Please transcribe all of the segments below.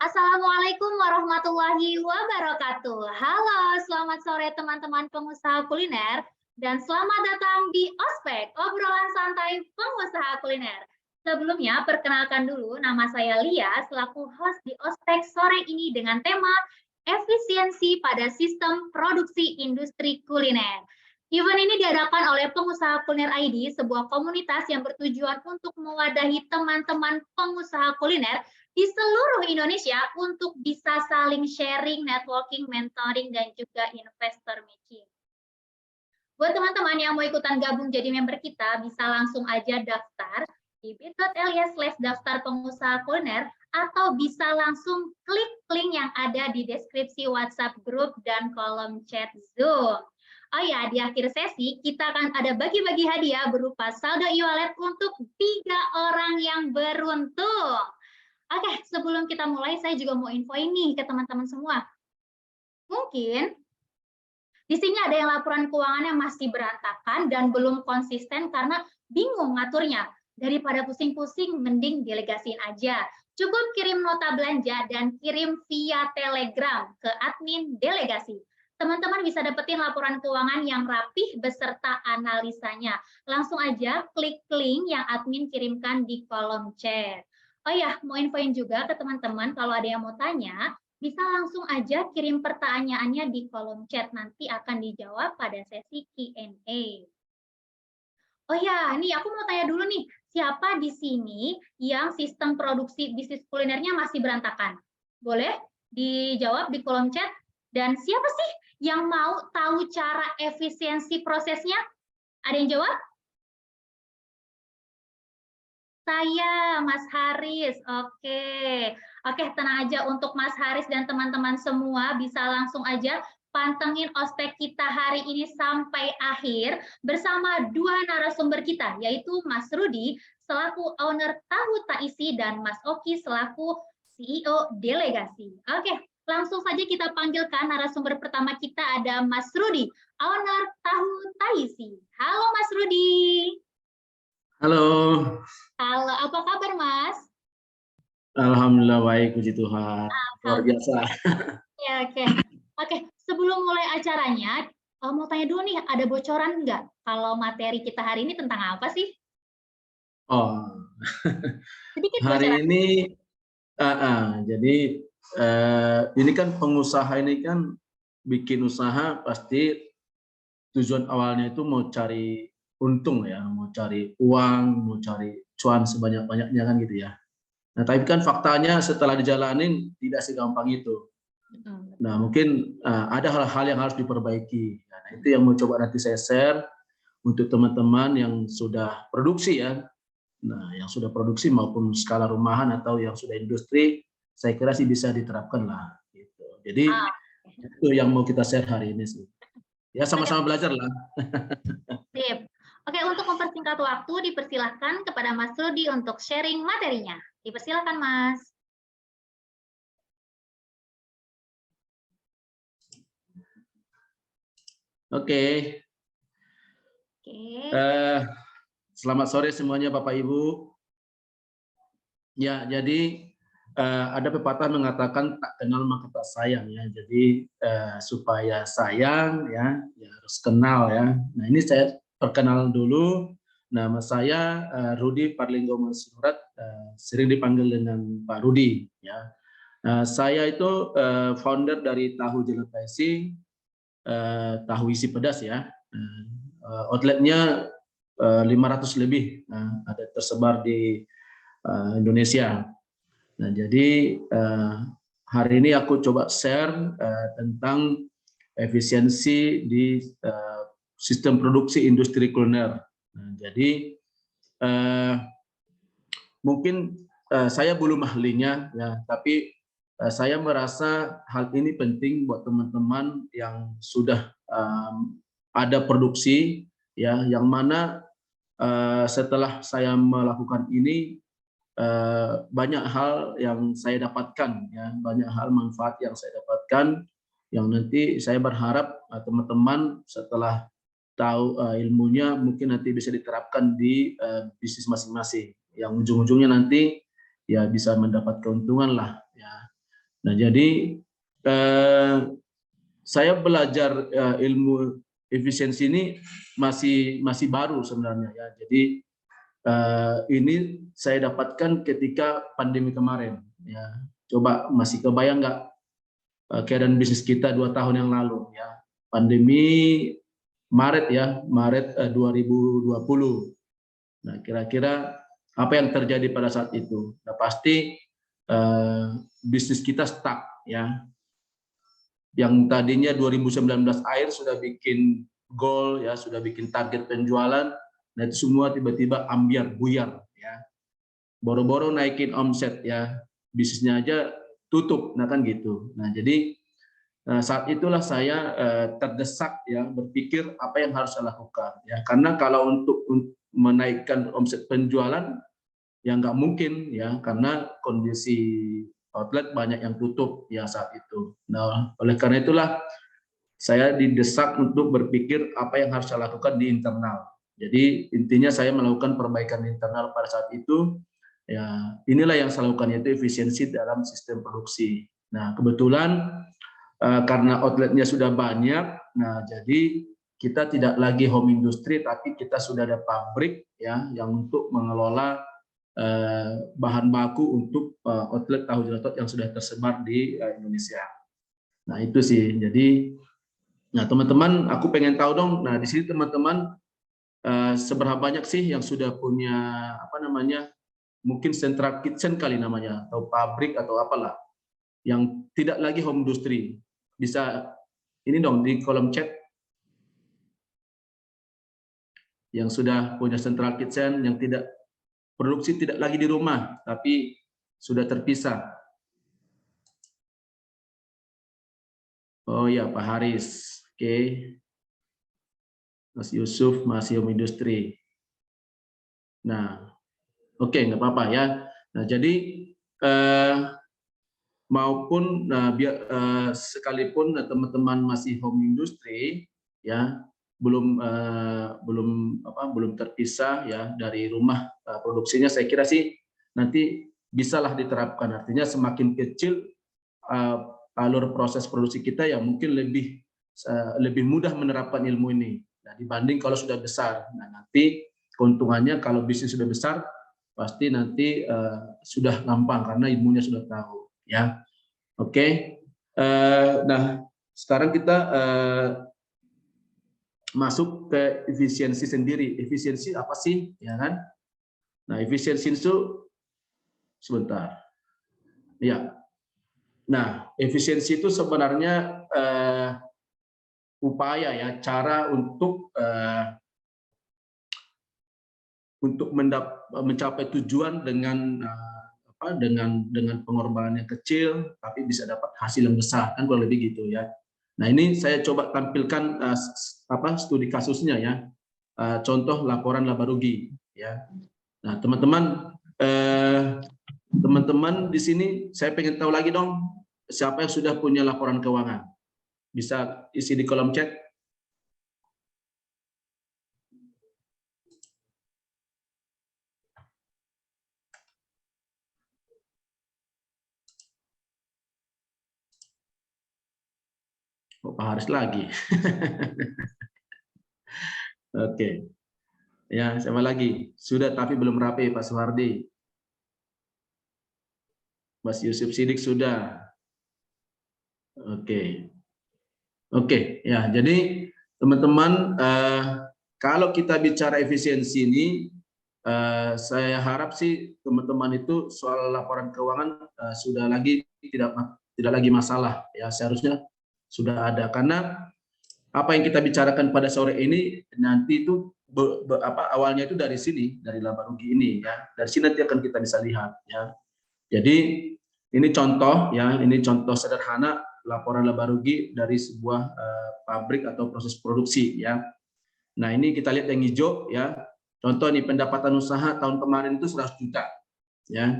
Assalamualaikum warahmatullahi wabarakatuh. Halo, selamat sore teman-teman pengusaha kuliner dan selamat datang di Ospek, obrolan santai pengusaha kuliner. Sebelumnya, perkenalkan dulu nama saya Lia selaku host di Ospek sore ini dengan tema efisiensi pada sistem produksi industri kuliner. Event ini diadakan oleh Pengusaha Kuliner ID, sebuah komunitas yang bertujuan untuk mewadahi teman-teman pengusaha kuliner di seluruh Indonesia untuk bisa saling sharing, networking, mentoring, dan juga investor matching. Buat teman-teman yang mau ikutan gabung jadi member kita, bisa langsung aja daftar di bit.ly/daftar pengusaha kuliner atau bisa langsung klik link yang ada di deskripsi WhatsApp grup dan kolom chat Zoom. Oh ya, di akhir sesi kita akan ada bagi-bagi hadiah berupa saldo e-wallet untuk 3 orang yang beruntung. Oke, sebelum kita mulai, saya juga mau info ini ke teman-teman semua. Mungkin di sini ada yang laporan keuangannya masih berantakan dan belum konsisten karena bingung ngaturnya. Daripada pusing-pusing, mending delegasiin aja. Cukup kirim nota belanja dan kirim via Telegram ke admin delegasi. Teman-teman bisa dapetin laporan keuangan yang rapih beserta analisanya. Langsung aja klik link yang admin kirimkan di kolom chat. Oh ya, mau infoin juga ke teman-teman kalau ada yang mau tanya, bisa langsung aja kirim pertanyaannya di kolom chat, nanti akan dijawab pada sesi Q&A. Oh ya, nih aku mau tanya dulu nih, siapa di sini yang sistem produksi bisnis kulinernya masih berantakan? Boleh dijawab di kolom chat? Dan siapa sih yang mau tahu cara efisiensi prosesnya? Ada yang jawab? Saya, Mas Haris. Oke. Oke, tenang aja untuk Mas Haris dan teman-teman semua bisa langsung aja pantengin ospek kita hari ini sampai akhir bersama dua narasumber kita, yaitu Mas Rudi selaku owner Tahu Taisi dan Mas Oki selaku CEO delegasi. Oke, langsung saja kita panggilkan narasumber pertama kita ada Mas Rudi, owner Tahu Taisi. Halo Mas Rudi. Halo. Halo, apa kabar Mas? Alhamdulillah baik, puji Tuhan. Luar biasa. Ya, oke. Sebelum mulai acaranya, mau tanya dulu nih, ada bocoran nggak kalau materi kita hari ini tentang apa sih? Oh, Sedikit hari bocoran. ini, jadi ini kan pengusaha ini kan bikin usaha pasti tujuan awalnya itu mau cari untung ya, mau cari uang, mau cari cuan sebanyak-banyaknya kan gitu ya. Nah, tapi kan faktanya setelah dijalanin tidak segampang itu. Nah, mungkin ada hal-hal yang harus diperbaiki. Nah, itu yang mau coba nanti saya share untuk teman-teman yang sudah produksi ya. Nah, yang sudah produksi maupun skala rumahan atau yang sudah industri, saya kira sih bisa diterapkan lah. Gitu. Jadi itu yang mau kita share hari ini sih. Ya sama-sama belajar lah. Sip. Oke, untuk mempersingkat waktu, dipersilahkan kepada Mas Rudi untuk sharing materinya. Dipersilahkan, Mas. Oke. Selamat sore semuanya Bapak Ibu. Ya, jadi ada pepatah mengatakan tak kenal maka tak sayang ya. Jadi supaya sayang ya harus kenal ya. Nah, ini saya perkenal dulu. Nama saya Rudi Parlinggo Mansurat, sering dipanggil dengan Pak Rudi ya. Saya itu founder dari Tahu Jelataisi, tahu isi pedas ya. Outletnya 500 lebih, ada tersebar di Indonesia. Nah, jadi hari ini aku coba share tentang efisiensi di sistem produksi industri kuliner. Nah, jadi mungkin saya belum ahlinya ya, tapi saya merasa hal ini penting buat teman-teman yang sudah ada produksi ya, yang mana setelah saya melakukan ini banyak hal yang saya dapatkan ya, banyak hal manfaat yang saya dapatkan yang nanti saya berharap teman-teman setelah tahu ilmunya mungkin nanti bisa diterapkan di bisnis masing-masing yang ujung-ujungnya nanti ya bisa mendapat keuntungan lah ya. Nah, jadi saya belajar ilmu efisiensi ini masih baru sebenarnya ya. Jadi ini saya dapatkan ketika pandemi kemarin ya. Coba masih kebayang nggak keadaan bisnis kita 2 tahun yang lalu ya. Pandemi Maret ya, Maret 2020. Nah, kira-kira apa yang terjadi pada saat itu? Nah, pasti bisnis kita stuck ya. Yang tadinya 2019 akhir sudah bikin goal ya, sudah bikin target penjualan, nah itu semua tiba-tiba ambiar buyar ya. Boro-boro naikin omset ya, bisnisnya aja tutup, nah kan gitu. Nah, jadi saat itulah saya terdesak ya berpikir apa yang harus saya lakukan ya, karena kalau untuk menaikkan omset penjualan ya nggak mungkin ya, karena kondisi outlet banyak yang tutup ya saat itu. Nah, oleh karena itulah saya didesak untuk berpikir apa yang harus saya lakukan di internal. Jadi intinya saya melakukan perbaikan internal pada saat itu. Ya, inilah yang saya lakukan, yaitu efisiensi dalam sistem produksi. Nah, kebetulan karena outletnya sudah banyak, nah jadi kita tidak lagi home industry, tapi kita sudah ada pabrik ya yang untuk mengelola bahan baku untuk outlet tahu jelatot yang sudah tersebar di Indonesia. Nah, itu sih. Jadi, nah teman-teman, aku pengen tahu dong. Nah, di sini teman-teman seberapa banyak sih yang sudah punya apa namanya? Mungkin central kitchen kali namanya, atau pabrik atau apalah, yang tidak lagi home industry. Bisa ini dong di kolom chat yang sudah punya central kitchen, yang tidak produksi tidak lagi di rumah, tapi sudah terpisah. Oh ya, Pak Haris. Oke. Mas Yusuf masih home industry. Nah, oke, nggak apa-apa ya. Nah, jadi maupun sekalipun teman-teman masih home industry ya, belum terpisah ya dari rumah produksinya, saya kira sih nanti bisalah diterapkan. Artinya semakin kecil alur proses produksi kita ya mungkin lebih mudah menerapkan ilmu ini. Nah, dibanding kalau sudah besar. Nah, nanti keuntungannya kalau bisnis sudah besar pasti nanti sudah gampang karena ilmunya sudah tahu ya. Oke. Nah, sekarang kita masuk ke efisiensi sendiri. Efisiensi apa sih, ya kan? Nah, efisiensi itu sebentar. Ya. Nah, efisiensi itu sebenarnya upaya ya, cara untuk mencapai tujuan dengan dengan pengorbanan yang kecil tapi bisa dapat hasil yang besar, kan kurang lebih gitu ya. Nah, ini saya coba tampilkan studi kasusnya ya, contoh laporan laba rugi ya. Nah, teman-teman di sini saya pengen tahu lagi dong, siapa yang sudah punya laporan keuangan, bisa isi di kolom chat. Oh, Pak Haris lagi. Oke. Ya, siapa lagi? Sudah tapi belum rapi, Pak Suhardi. Mas Yusuf Sidik sudah. Oke. Oke, ya. Jadi teman-teman, kalau kita bicara efisiensi ini, saya harap sih teman-teman itu soal laporan keuangan sudah tidak lagi masalah ya, seharusnya sudah ada, karena apa yang kita bicarakan pada sore ini nanti itu awalnya itu dari sini, dari laba rugi ini ya. Dari sini nanti akan kita bisa lihat ya. Jadi ini contoh ya, ini contoh sederhana laporan laba rugi dari sebuah pabrik atau proses produksi ya. Nah, ini kita lihat yang hijau ya. Contoh nih, pendapatan usaha tahun kemarin itu 100 juta ya.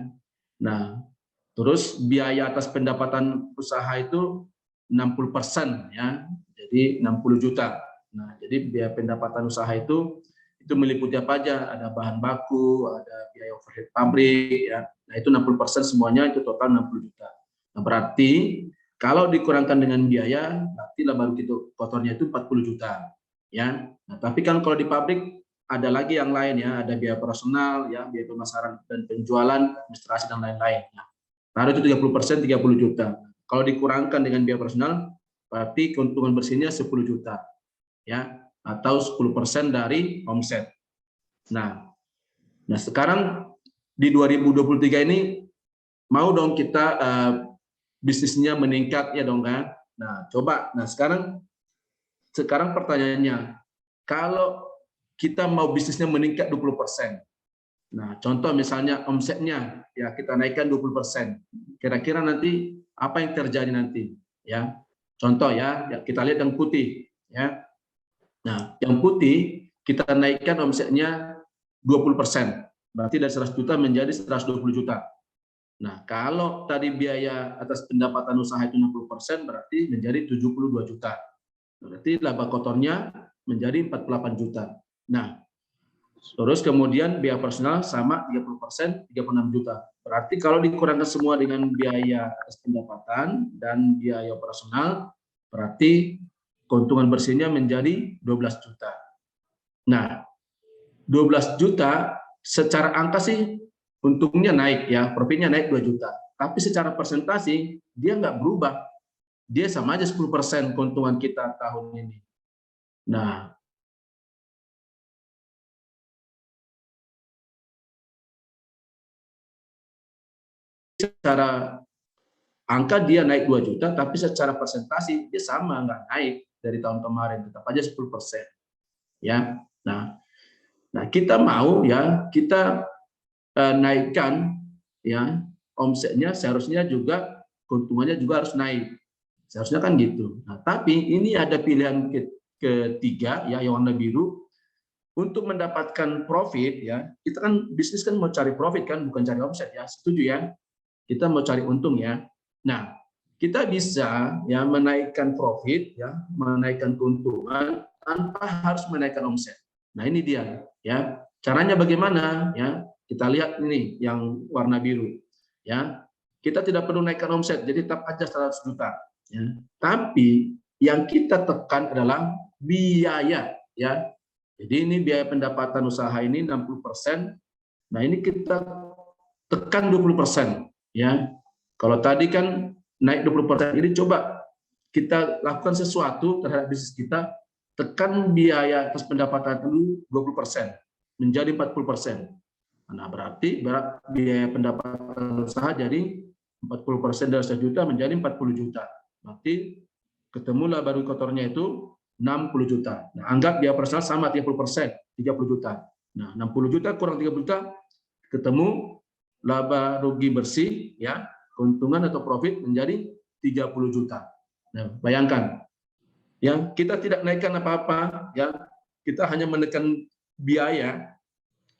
Nah, terus biaya atas pendapatan usaha itu 60% ya. Jadi 60 juta. Nah, jadi biaya pendapatan usaha itu meliputi apa aja? Ada bahan baku, ada biaya overhead pabrik ya. Nah, itu 60% semuanya itu total 60 juta. Nah, berarti kalau dikurangkan dengan biaya, berarti laba rugi kotornya itu 40 juta. Ya. Nah, tapi kan kalau di pabrik ada lagi yang lain ya, ada biaya operasional, ya, biaya pemasaran dan penjualan, administrasi dan lain-lain. Ya. Taruh itu 30%, 30 juta. Kalau dikurangkan dengan biaya operasional, berarti keuntungan bersihnya 10 juta. Ya, atau 10% dari omset. Nah, sekarang di 2023 ini mau dong kita bisnisnya meningkat ya dong kan. Nah, coba. Nah, sekarang pertanyaannya, kalau kita mau bisnisnya meningkat 20%. Nah, contoh misalnya omsetnya ya kita naikkan 20%. Kira-kira nanti apa yang terjadi nanti? Ya. Contoh ya kita lihat yang putih ya. Nah, yang putih kita naikkan omsetnya 20%. Berarti dari 100 juta menjadi 120 juta. Nah, kalau tadi biaya atas pendapatan usaha itu 60%, berarti menjadi 72 juta. Berarti laba kotornya menjadi 48 juta. Nah, terus kemudian biaya personal sama 30%, 36 juta. Berarti kalau dikurangkan semua dengan biaya atas pendapatan dan biaya operasional, berarti keuntungan bersihnya menjadi 12 juta. Nah, 12 juta secara angka sih untungnya naik ya, profitnya naik 2 juta. Tapi secara persentasi dia nggak berubah. Dia sama aja 10% keuntungan kita tahun ini. Nah, secara angka dia naik 2 juta, tapi secara persentasi dia sama, nggak naik dari tahun kemarin, tetap aja 10%. Ya, nah kita mau ya kita naikkan ya omsetnya, seharusnya juga keuntungannya juga harus naik, seharusnya kan gitu. Nah, tapi ini ada pilihan ketiga ya yang warna biru. Untuk mendapatkan profit ya, kita kan bisnis kan mau cari profit kan, bukan cari omset ya, setuju ya? Kita mau cari untung ya. Nah, kita bisa ya menaikkan profit ya, menaikkan keuntungan tanpa harus menaikkan omset. Nah, ini dia ya. Caranya bagaimana ya? Kita lihat ini yang warna biru ya. Kita tidak perlu naikkan omset, jadi tetap aja 100 juta ya. Tapi yang kita tekan adalah biaya ya. Jadi ini biaya pendapatan usaha ini 60%. Nah, ini kita tekan 20%. Ya, kalau tadi kan naik 20%, jadi coba kita lakukan sesuatu terhadap bisnis kita, tekan biaya atas pendapatan dulu 20%, menjadi 40%. Nah, berarti biaya pendapatan usaha jadi 40% dari 1 juta menjadi 40 juta. Berarti ketemu laba rugi kotornya itu 60 juta. Nah, anggap biaya personal sama 30%, 30 juta. Nah, 60 juta kurang 30 juta, ketemu laba rugi bersih ya, keuntungan atau profit menjadi 30 juta. Nah, bayangkan ya, kita tidak naikkan apa-apa ya, kita hanya menekan biaya,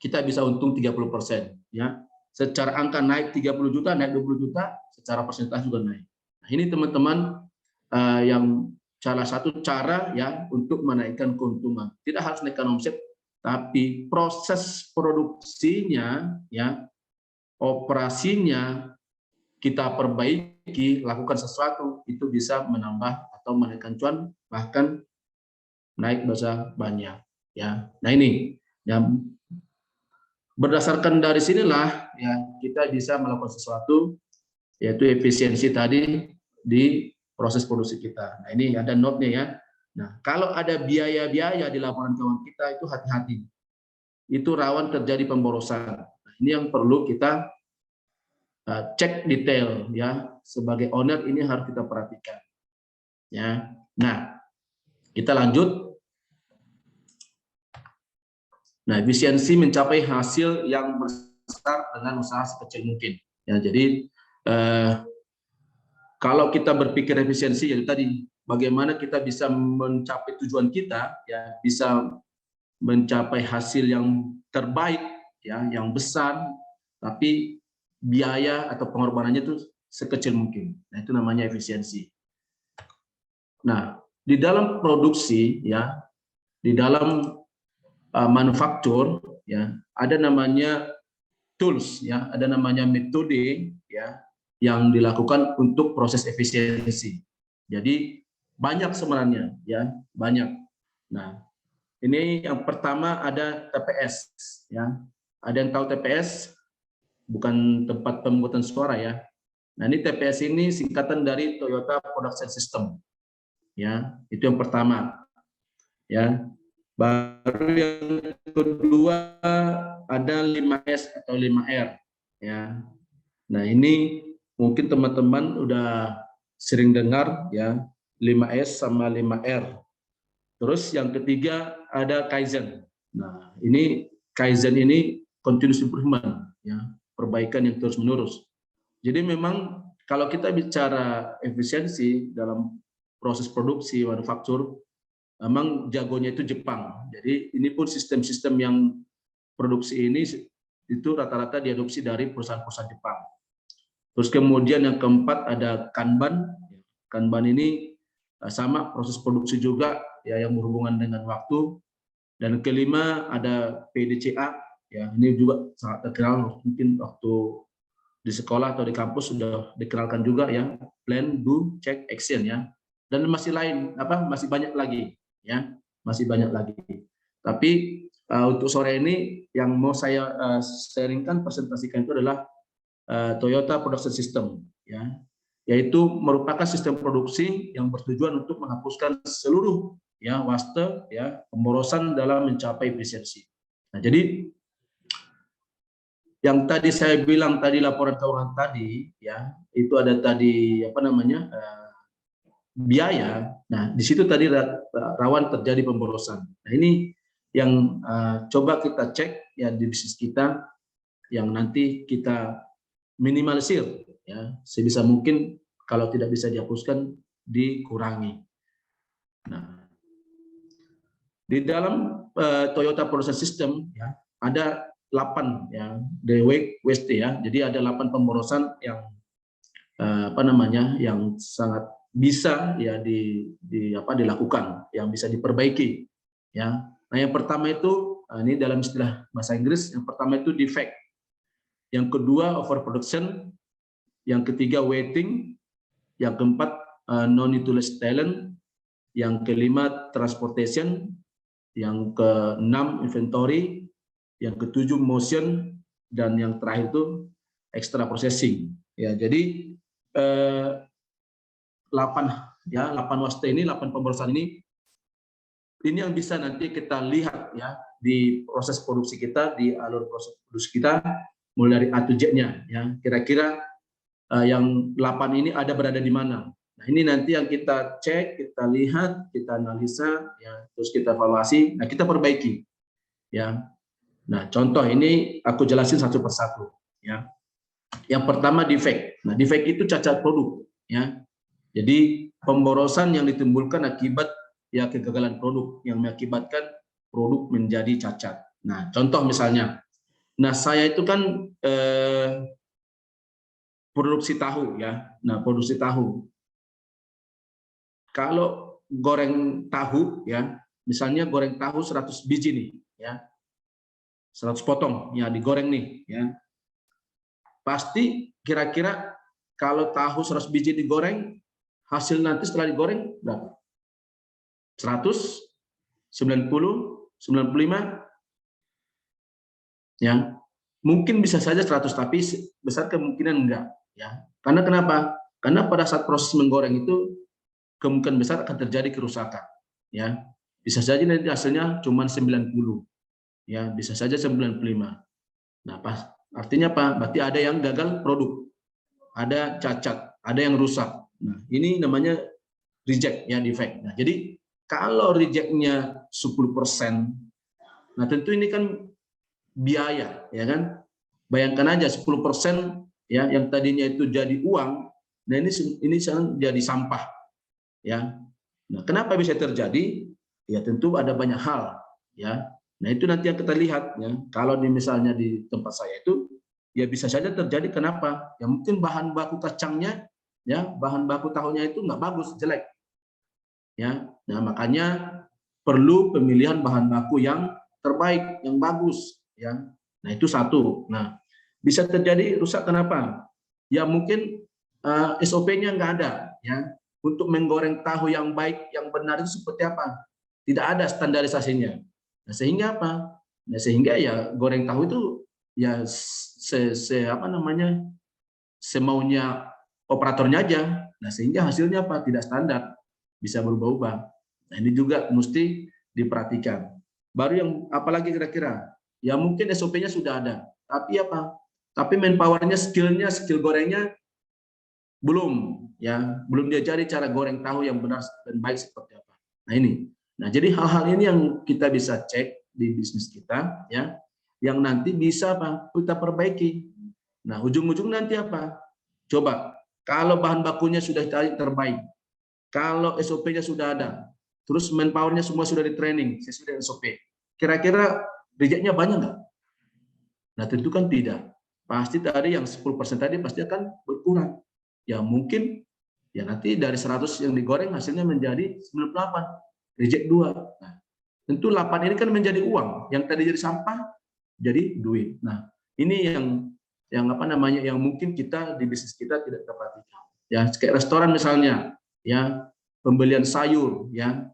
kita bisa untung 30% ya. Secara angka naik 30 juta, naik 20 juta, secara persentase juga naik. Nah, ini teman-teman yang salah satu cara ya untuk menaikkan keuntungan. Tidak harus naikkan omset, tapi proses produksinya ya, operasinya kita perbaiki, lakukan sesuatu, itu bisa menambah atau menaikkan cuan, bahkan naik dosa banyak ya. Nah, ini yang berdasarkan dari sinilah ya kita bisa melakukan sesuatu, yaitu efisiensi tadi di proses produksi kita. Nah, ini ada note-nya ya. Nah, kalau ada biaya-biaya di laporan keuangan kita itu hati-hati. Itu rawan terjadi pemborosan. Nah, ini yang perlu kita cek detail ya. Sebagai owner ini harus kita perhatikan. Ya. Nah, kita lanjut. Nah, efisiensi mencapai hasil yang besar dengan usaha sekecil mungkin. Ya, jadi kalau kita berpikir efisiensi, jadi tadi bagaimana kita bisa mencapai tujuan kita, ya bisa mencapai hasil yang terbaik, ya yang besar, tapi biaya atau pengorbanannya itu sekecil mungkin. Nah, itu namanya efisiensi. Nah, di dalam produksi, ya di dalam manufaktur, ya ada namanya tools, ya ada namanya metode, ya yang dilakukan untuk proses efisiensi. Jadi banyak sebenarnya, ya banyak. Nah, ini yang pertama ada TPS, ya. Ada yang tahu TPS? Bukan tempat pemungutan suara, ya. Nah, ini TPS ini singkatan dari Toyota Production System, ya. Itu yang pertama, ya. Baru yang kedua ada 5S atau 5R, ya. Nah, ini mungkin teman-teman udah sering dengar, ya, 5S sama 5R. Terus yang ketiga ada Kaizen. Nah, ini Kaizen ini continuous improvement, ya, perbaikan yang terus-menerus. Jadi memang kalau kita bicara efisiensi dalam proses produksi manufaktur, memang jagonya itu Jepang. Jadi ini pun sistem-sistem yang produksi ini itu rata-rata diadopsi dari perusahaan-perusahaan Jepang. Terus kemudian yang keempat ada Kanban. Kanban ini sama proses produksi juga, ya, yang berhubungan dengan waktu. Dan kelima ada PDCA, ya, ini juga sangat terkenal, mungkin waktu di sekolah atau di kampus sudah dikenalkan juga, ya, plan, do, check, action, ya. Dan masih lain, masih banyak lagi, ya, masih banyak lagi. Tapi untuk sore ini yang mau saya sharingkan, presentasikan itu adalah Toyota Production System, ya, yaitu merupakan sistem produksi yang bertujuan untuk menghapuskan seluruh, ya, waste, ya, pemborosan dalam mencapai efisiensi. Nah, jadi yang tadi saya bilang tadi laporan keuangan tadi, ya, itu ada tadi biaya. Nah, di situ tadi rawan terjadi pemborosan. Nah, ini yang coba kita cek, ya, di bisnis kita, yang nanti kita minimalisir, ya, sebisa mungkin. Kalau tidak bisa dihapuskan, dikurangi. Nah, di dalam Toyota Production System, ya, ada 8, ya, waste, ya. Jadi ada 8 pemborosan yang yang sangat bisa, ya, dilakukan, yang bisa diperbaiki, ya. Nah, yang pertama itu ini dalam istilah bahasa Inggris, yang pertama itu defect, yang kedua overproduction, yang ketiga waiting, yang keempat non-utilized talent, yang kelima transportation, yang keenam inventory, yang ketujuh motion, dan yang terakhir itu extra processing. Ya, jadi 8 waste ini, 8 pemborosan ini yang bisa nanti kita lihat, ya, di proses produksi kita, di alur proses produksi kita, mulai dari A to Z-nya, ya, kira-kira yang 8 ini berada di mana. Nah, ini nanti yang kita cek, kita lihat, kita analisa, ya, terus kita evaluasi, nah, kita perbaiki, ya. Nah, contoh ini aku jelasin satu persatu, ya. Yang pertama defect. Nah, defect itu cacat produk, ya. Jadi pemborosan yang ditimbulkan akibat, ya, kegagalan produk yang mengakibatkan produk menjadi cacat. Nah, contoh misalnya, nah, saya itu kan produksi tahu, ya. Nah, produksi tahu. Kalau goreng tahu, ya, misalnya goreng tahu 100 biji nih, ya. 100 potong, ya, digoreng nih, ya. Pasti kira-kira kalau tahu 100 biji digoreng, hasil nanti setelah digoreng berapa? 100, 90, 95, ya. Mungkin bisa saja 100, tapi besar kemungkinan enggak, ya. Karena kenapa? Karena pada saat proses menggoreng itu kemungkinan besar akan terjadi kerusakan, ya. Bisa saja nanti hasilnya cuma 90, ya, bisa saja 95. Nah, artinya apa? Berarti ada yang gagal produk, ada cacat, ada yang rusak. Nah, ini namanya reject, ya, defect. Nah, jadi kalau rejectnya 10%, nah, tentu ini kan biaya, ya kan? Bayangkan aja 10%, ya, yang tadinya itu jadi uang, nah, ini sekarang jadi sampah, ya. Nah, kenapa bisa terjadi? Ya, tentu ada banyak hal, ya. Nah, itu nanti yang kita lihat, ya. Kalau misalnya di tempat saya itu, ya, bisa saja terjadi. Kenapa? Ya, mungkin bahan baku kacangnya, ya, bahan baku tahunya itu nggak bagus, jelek, ya. Nah, makanya perlu pemilihan bahan baku yang terbaik, yang bagus, ya. Nah, itu satu. Nah, bisa terjadi rusak kenapa? Ya, mungkin SOP-nya nggak ada, ya. Untuk menggoreng tahu yang baik, yang benar itu seperti apa? Tidak ada standarisasinya. Nah, sehingga apa? Nah, sehingga ya goreng tahu itu ya apa namanya, semaunya operatornya aja. Nah, sehingga hasilnya apa? Tidak standar, bisa berubah-ubah. Nah, ini juga mesti diperhatikan. Baru yang apalagi kira-kira? Ya mungkin SOP-nya sudah ada, tapi apa? Tapi manpower-nya, skill gorengnya belum, ya, belum diajari cara goreng tahu yang benar dan baik seperti apa. Nah, ini. Nah, jadi hal-hal ini yang kita bisa cek di bisnis kita, ya, yang nanti bisa apa? Kita perbaiki. Nah, ujung-ujung nanti apa? Coba, kalau bahan bakunya sudah terbaik, kalau SOP-nya sudah ada, terus manpower-nya semua sudah di training sesuai dengan SOP, kira-kira rejectnya banyak nggak? Nah, tentu kan tidak. Pasti tadi yang 10% tadi pasti akan berkurang. Ya mungkin ya nanti dari 100 yang digoreng hasilnya menjadi 98, reject 2. Nah, tentu 8 ini kan menjadi uang, yang tadi jadi sampah jadi duit. Nah, ini yang apa namanya, yang mungkin kita di bisnis kita tidak terperhatikan. Ya, kayak restoran misalnya, ya, pembelian sayur, ya,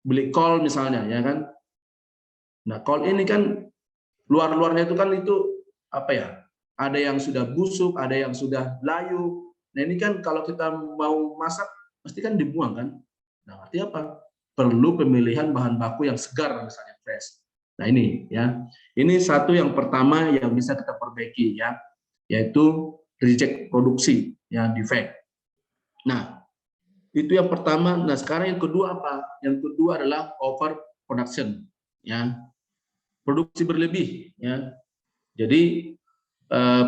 beli kol misalnya, ya kan. Nah, kol ini kan luar-luarnya itu kan itu apa ya? Ada yang sudah busuk, ada yang sudah layu. Nah, ini kan kalau kita mau masak pasti kan dibuang kan. Nah, artinya apa? Perlu pemilihan bahan baku yang segar misalnya fresh. Nah, ini ya. Ini satu yang pertama yang bisa kita perbaiki ya, yaitu reject produksi ya, defect. Nah, itu yang pertama. Nah, sekarang yang kedua apa? Yang kedua adalah over production ya. Produksi berlebih ya. Jadi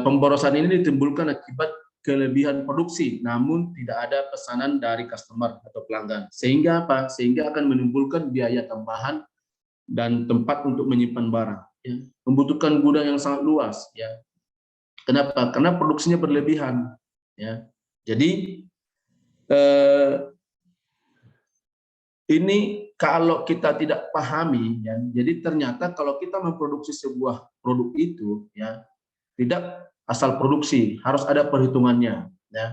pemborosan ini ditimbulkan akibat kelebihan produksi, namun tidak ada pesanan dari customer atau pelanggan. Sehingga apa? Sehingga akan menimbulkan biaya tambahan dan tempat untuk menyimpan barang. Ya. Membutuhkan gudang yang sangat luas. Ya. Kenapa? Karena produksinya berlebihan. Ya. Jadi ini kalau kita tidak pahami, ya, jadi ternyata kalau kita memproduksi sebuah produk itu, ya, tidak asal produksi, harus ada perhitungannya. Ya.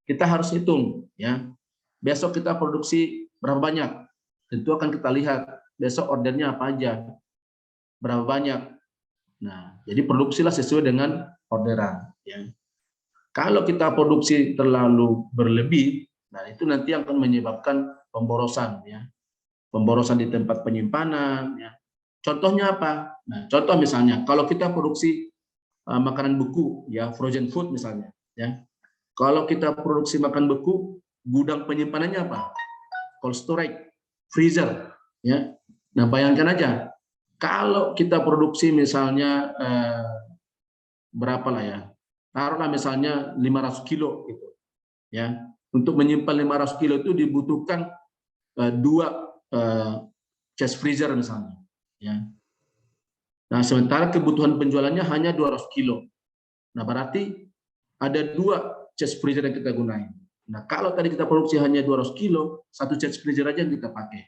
Kita harus hitung. Ya. Besok kita produksi berapa banyak? Tentu akan kita lihat besok ordernya apa aja, berapa banyak. Nah, jadi produksilah sesuai dengan orderan. Ya. Kalau kita produksi terlalu berlebih, nah itu nanti akan menyebabkan pemborosan. Ya. Pemborosan di tempat penyimpanan. Ya. Contohnya apa? Nah, contoh misalnya, kalau kita produksi makanan beku, ya, frozen food misalnya, ya. Kalau kita produksi makan beku, gudang penyimpanannya apa? Cold storage, freezer, ya. Nah, bayangkan aja, kalau kita produksi misalnya berapa lah ya? Taruhlah misalnya 500 kilo gitu, ya. Untuk menyimpan 500 kilo itu dibutuhkan 2 chest freezer misalnya, ya. Nah, sementara kebutuhan penjualannya hanya 200 kilo. Nah, berarti ada 2 chest freezer yang kita gunain. Nah, kalau tadi kita produksi hanya 200 kilo, 1 chest freezer aja yang kita pakai.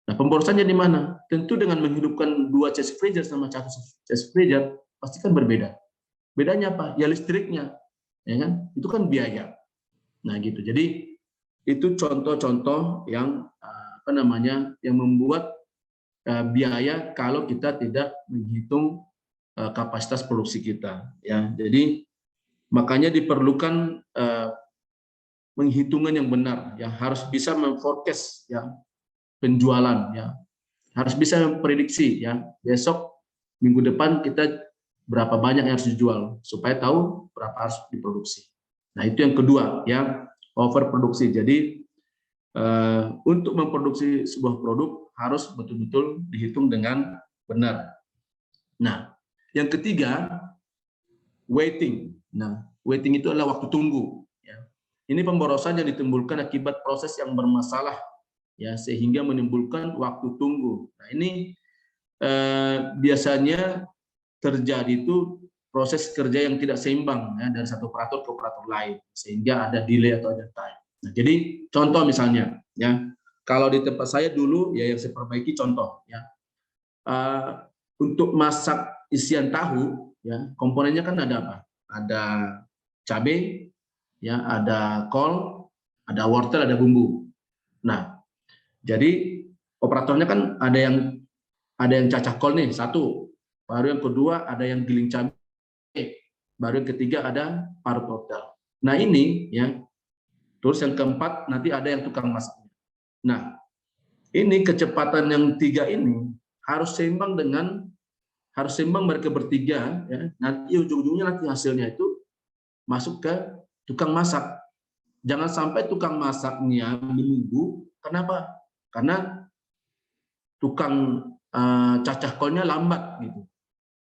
Nah, pemborosannya di mana? Tentu dengan menghidupkan 2 chest freezer sama 1 chest freezer, pasti kan berbeda. Bedanya apa? Ya listriknya. Ya kan? Itu kan biaya. Nah, gitu. Jadi, itu contoh-contoh yang apa namanya, yang membuat biaya kalau kita tidak menghitung kapasitas produksi kita. Ya, jadi makanya diperlukan penghitungan yang benar, yang harus bisa memforecast ya penjualan, ya harus bisa memprediksi ya besok minggu depan kita berapa banyak yang harus dijual supaya tahu berapa harus diproduksi. Nah itu yang kedua ya, overproduksi. Jadi untuk memproduksi sebuah produk harus betul-betul dihitung dengan benar. Nah yang ketiga, waiting. Nah waiting itu adalah waktu tunggu. Ini pemborosan yang ditimbulkan akibat proses yang bermasalah, ya sehingga menimbulkan waktu tunggu. Nah ini biasanya terjadi itu proses kerja yang tidak seimbang ya, dari satu operator ke operator lain, sehingga ada delay atau ada time. Nah, jadi contoh misalnya, ya kalau di tempat saya dulu ya yang saya perbaiki contoh, ya untuk masak isian tahu, ya komponennya kan ada apa? Ada cabai, ya, ada kol, ada wortel, ada bumbu. Nah, jadi operatornya kan ada yang cacah kol nih, satu. Baru yang kedua ada yang giling cabai, baru yang ketiga ada parut wortel. Nah ini ya, terus yang keempat nanti ada yang tukang masaknya. Nah ini kecepatan yang tiga ini harus seimbang mereka bertiga ya. Nanti ujung-ujungnya nanti hasilnya itu masuk ke tukang masak. Jangan sampai tukang masaknya menunggu. Kenapa? Karena tukang cacah kolnya lambat gitu.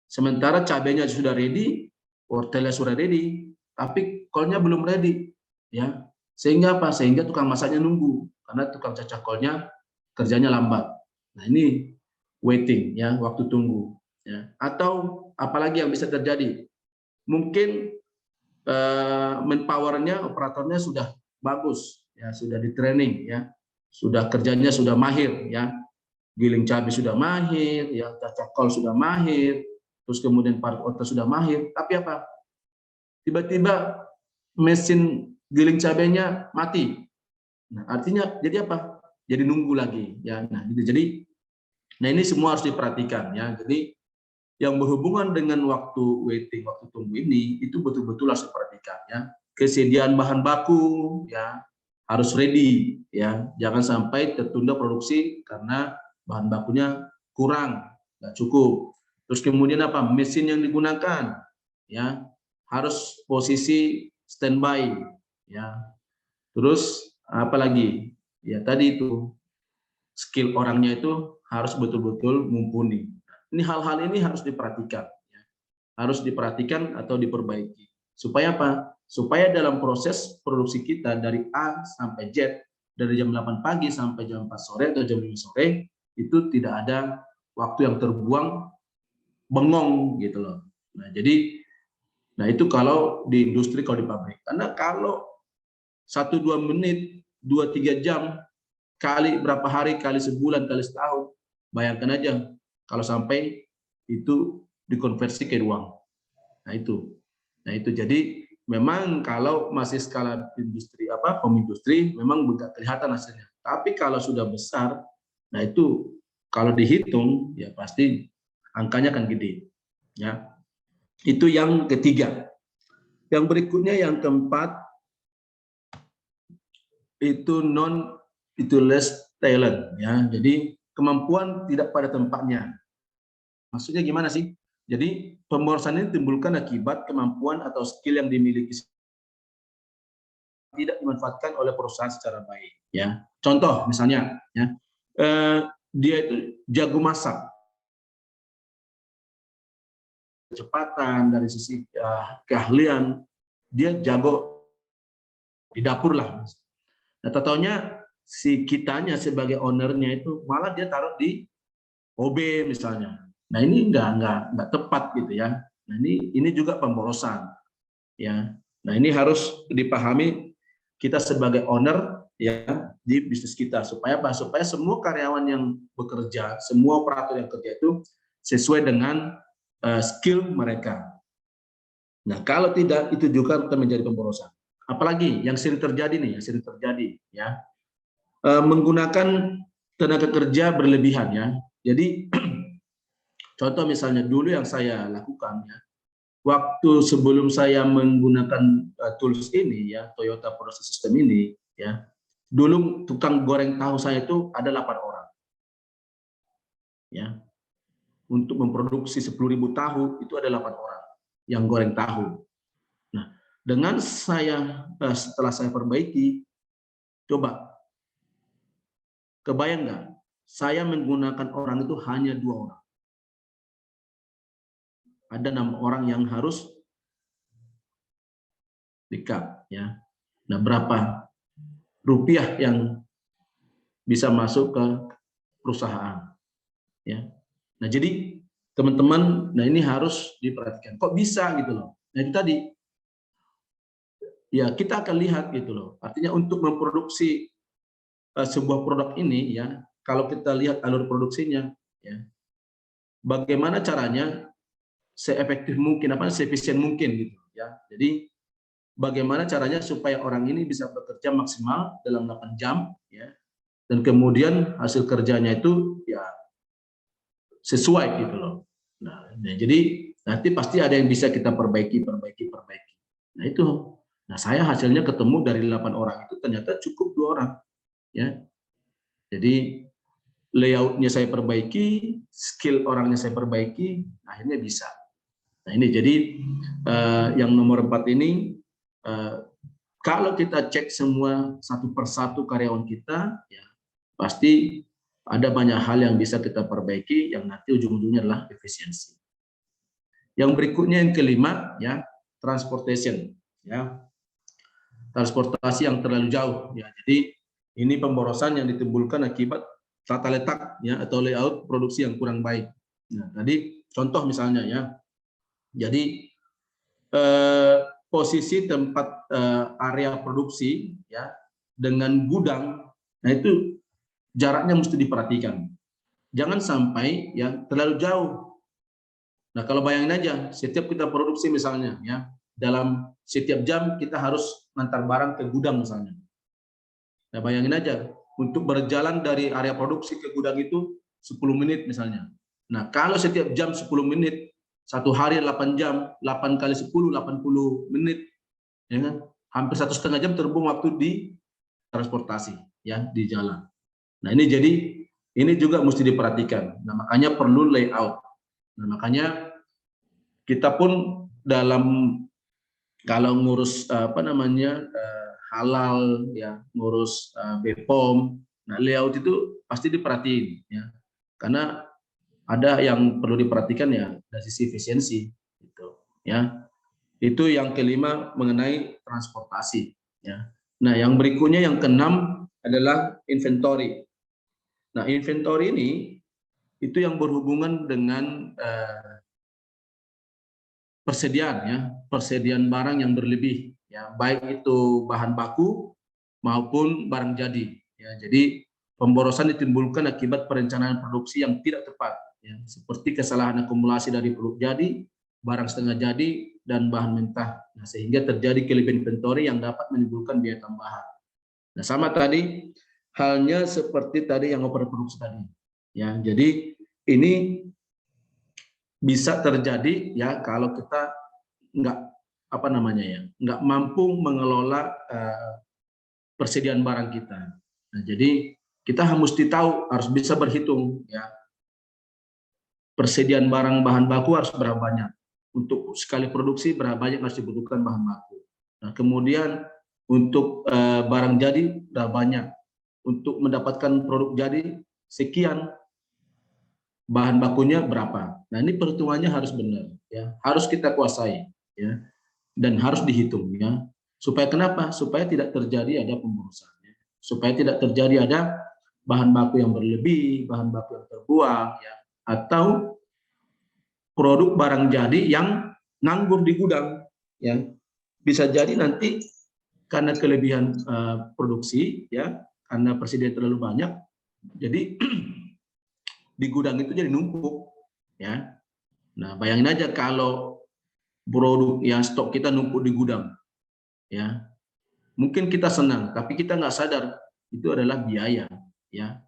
Sementara cabenya sudah ready, wortelnya sudah ready, tapi kolnya belum ready, ya. Sehingga apa? Sehingga tukang masaknya nunggu karena tukang cacah kolnya kerjanya lambat. Nah ini waiting, ya, waktu tunggu. Ya. Atau apalagi yang bisa terjadi? Mungkin manpowernya, operatornya sudah bagus, ya, sudah di training, ya, sudah kerjanya sudah mahir, ya. Giling cabai sudah mahir, ya, cacah kol sudah mahir, terus kemudian parut wortel sudah mahir, tapi apa? Tiba-tiba mesin giling cabainya mati. Nah, artinya jadi apa? Jadi nunggu lagi, ya. Nah, jadi ini semua harus diperhatikan, ya. Jadi yang berhubungan dengan waktu waiting, waktu tunggu ini itu betul-betul harus diperhatikan, ya. Kesediaan bahan baku, ya, harus ready, ya. Jangan sampai tertunda produksi karena bahan bakunya kurang, nggak cukup. Terus kemudian apa? Mesin yang digunakan, ya, harus posisi standby, ya. Terus apa lagi? Ya tadi itu skill orangnya itu harus betul-betul mumpuni. Ini hal-hal ini harus diperhatikan, ya. Harus diperhatikan atau diperbaiki. Supaya apa? Supaya dalam proses produksi kita dari A sampai Z, dari jam 8 pagi sampai jam 4 sore atau jam 5 sore, itu tidak ada waktu yang terbuang bengong gitu loh. Nah, jadi itu kalau di industri, kalau di pabrik. Karena kalau 1-2 menit, 2-3 jam, kali berapa hari, kali sebulan, kali setahun, bayangkan aja kalau sampai itu dikonversi ke uang. Nah itu jadi memang kalau masih skala industri home industri memang tidak kelihatan hasilnya. Tapi kalau sudah besar, nah itu kalau dihitung ya pasti angkanya akan gede, ya. Itu yang ketiga. Yang berikutnya yang keempat itu less talent, ya. Jadi kemampuan tidak pada tempatnya. Maksudnya gimana sih? Jadi pemborosan ini timbulkan akibat kemampuan atau skill yang dimiliki tidak dimanfaatkan oleh perusahaan secara baik, ya. Contoh misalnya, ya, dia itu jago masak, kecepatan dari sisi keahlian, dia jago di dapur lah. Nah, taunya si kitanya sebagai ownernya itu malah dia taruh di OB misalnya. Nah ini nggak tepat gitu ya. Nah ini juga pemborosan, ya. Nah ini harus dipahami kita sebagai owner, ya, di bisnis kita supaya apa? Supaya semua karyawan yang bekerja, semua operator yang kerja itu sesuai dengan skill mereka. Nah kalau tidak itu juga akan menjadi pemborosan. Apalagi yang sering terjadi nih, ya, menggunakan tenaga kerja berlebihan, ya. Jadi contoh misalnya dulu yang saya lakukan, ya, waktu sebelum saya menggunakan tools ini, ya, Toyota Production System ini, ya, dulu tukang goreng tahu saya itu ada 8 orang, ya. Untuk memproduksi 10.000 tahu itu ada 8 orang yang goreng tahu. Nah, dengan saya setelah saya perbaiki, coba kebayang nggak? Saya menggunakan orang itu hanya 2 orang. Ada 6 orang yang harus di-cut, ya. Nah, berapa rupiah yang bisa masuk ke perusahaan, ya. Nah, jadi teman-teman, nah ini harus diperhatikan. Kok bisa gitu loh? Nah, itu tadi. Ya, kita akan lihat gitu loh. Artinya untuk memproduksi sebuah produk ini, ya, kalau kita lihat alur produksinya, ya, bagaimana caranya seefektif mungkin, seefisien mungkin gitu, ya. Jadi bagaimana caranya supaya orang ini bisa bekerja maksimal dalam 8 jam, ya, dan kemudian hasil kerjanya itu ya sesuai gitu loh. Nah, jadi nanti pasti ada yang bisa kita perbaiki. Nah itu, nah saya hasilnya ketemu dari 8 orang itu ternyata cukup 2 orang, ya. Jadi layoutnya saya perbaiki, skill orangnya saya perbaiki, akhirnya bisa. Nah ini jadi yang nomor 4 ini, kalau kita cek semua satu persatu karyawan kita, ya pasti ada banyak hal yang bisa kita perbaiki, yang nanti ujung-ujungnya adalah efisiensi. Yang berikutnya yang kelima, ya transportation, ya transportasi yang terlalu jauh, ya. Jadi ini pemborosan yang ditimbulkan akibat tata letak, ya, atau layout produksi yang kurang baik. Nah, tadi contoh misalnya, ya, jadi posisi tempat area produksi, ya, dengan gudang, nah itu jaraknya mesti diperhatikan. Jangan sampai ya terlalu jauh. Nah, kalau bayangin aja, setiap kita produksi misalnya, ya, dalam setiap jam kita harus ngantar barang ke gudang misalnya. Nah, bayangin aja, untuk berjalan dari area produksi ke gudang itu 10 menit misalnya. Nah, kalau setiap jam 10 menit, satu hari 8 jam, 8 kali 10, 80 menit, ya kan? Hampir 1,5 jam terbuang waktu di transportasi, ya, di jalan. Nah, ini jadi ini juga mesti diperhatikan. Nah, makanya perlu layout. Nah, makanya kita pun dalam kalau ngurus halal, ya, ngurus BPOM, nah layout itu pasti diperhatiin, ya. Karena ada yang perlu diperhatikan, ya, dari sisi efisiensi gitu, ya. Itu yang kelima mengenai transportasi, ya. Nah, yang berikutnya yang keenam adalah inventory. Nah, inventory ini itu yang berhubungan dengan persediaan, ya, persediaan barang yang berlebih, ya, baik itu bahan baku maupun barang jadi, ya. Jadi pemborosan ditimbulkan akibat perencanaan produksi yang tidak tepat, ya, seperti kesalahan akumulasi dari produk jadi, barang setengah jadi, dan bahan mentah. Nah, sehingga terjadi kelebihan inventory yang dapat menimbulkan biaya tambahan. Nah, sama tadi halnya seperti tadi yang overproduksi tadi, ya. Jadi ini bisa terjadi, ya, kalau kita nggak nggak mampu mengelola persediaan barang kita. Nah, jadi kita mesti tahu, harus bisa berhitung, ya, persediaan barang bahan baku harus berapa banyak, untuk sekali produksi berapa banyak harus dibutuhkan bahan baku. Nah, kemudian untuk barang jadi berapa banyak, untuk mendapatkan produk jadi sekian, bahan bakunya berapa. Nah, ini perhitungannya harus benar, ya, harus kita kuasai, ya, dan harus dihitung, ya. Supaya kenapa? Supaya tidak terjadi ada pemborosan, ya. Supaya tidak terjadi ada bahan baku yang berlebih, bahan baku yang terbuang, ya, atau produk barang jadi yang nganggur di gudang, ya. Bisa jadi nanti karena kelebihan produksi, ya, karena persediaan terlalu banyak, jadi di gudang itu jadi numpuk, ya. Nah, bayangin aja kalau produk yang stok kita numpuk di gudang, ya, mungkin kita senang, tapi kita nggak sadar itu adalah biaya, ya.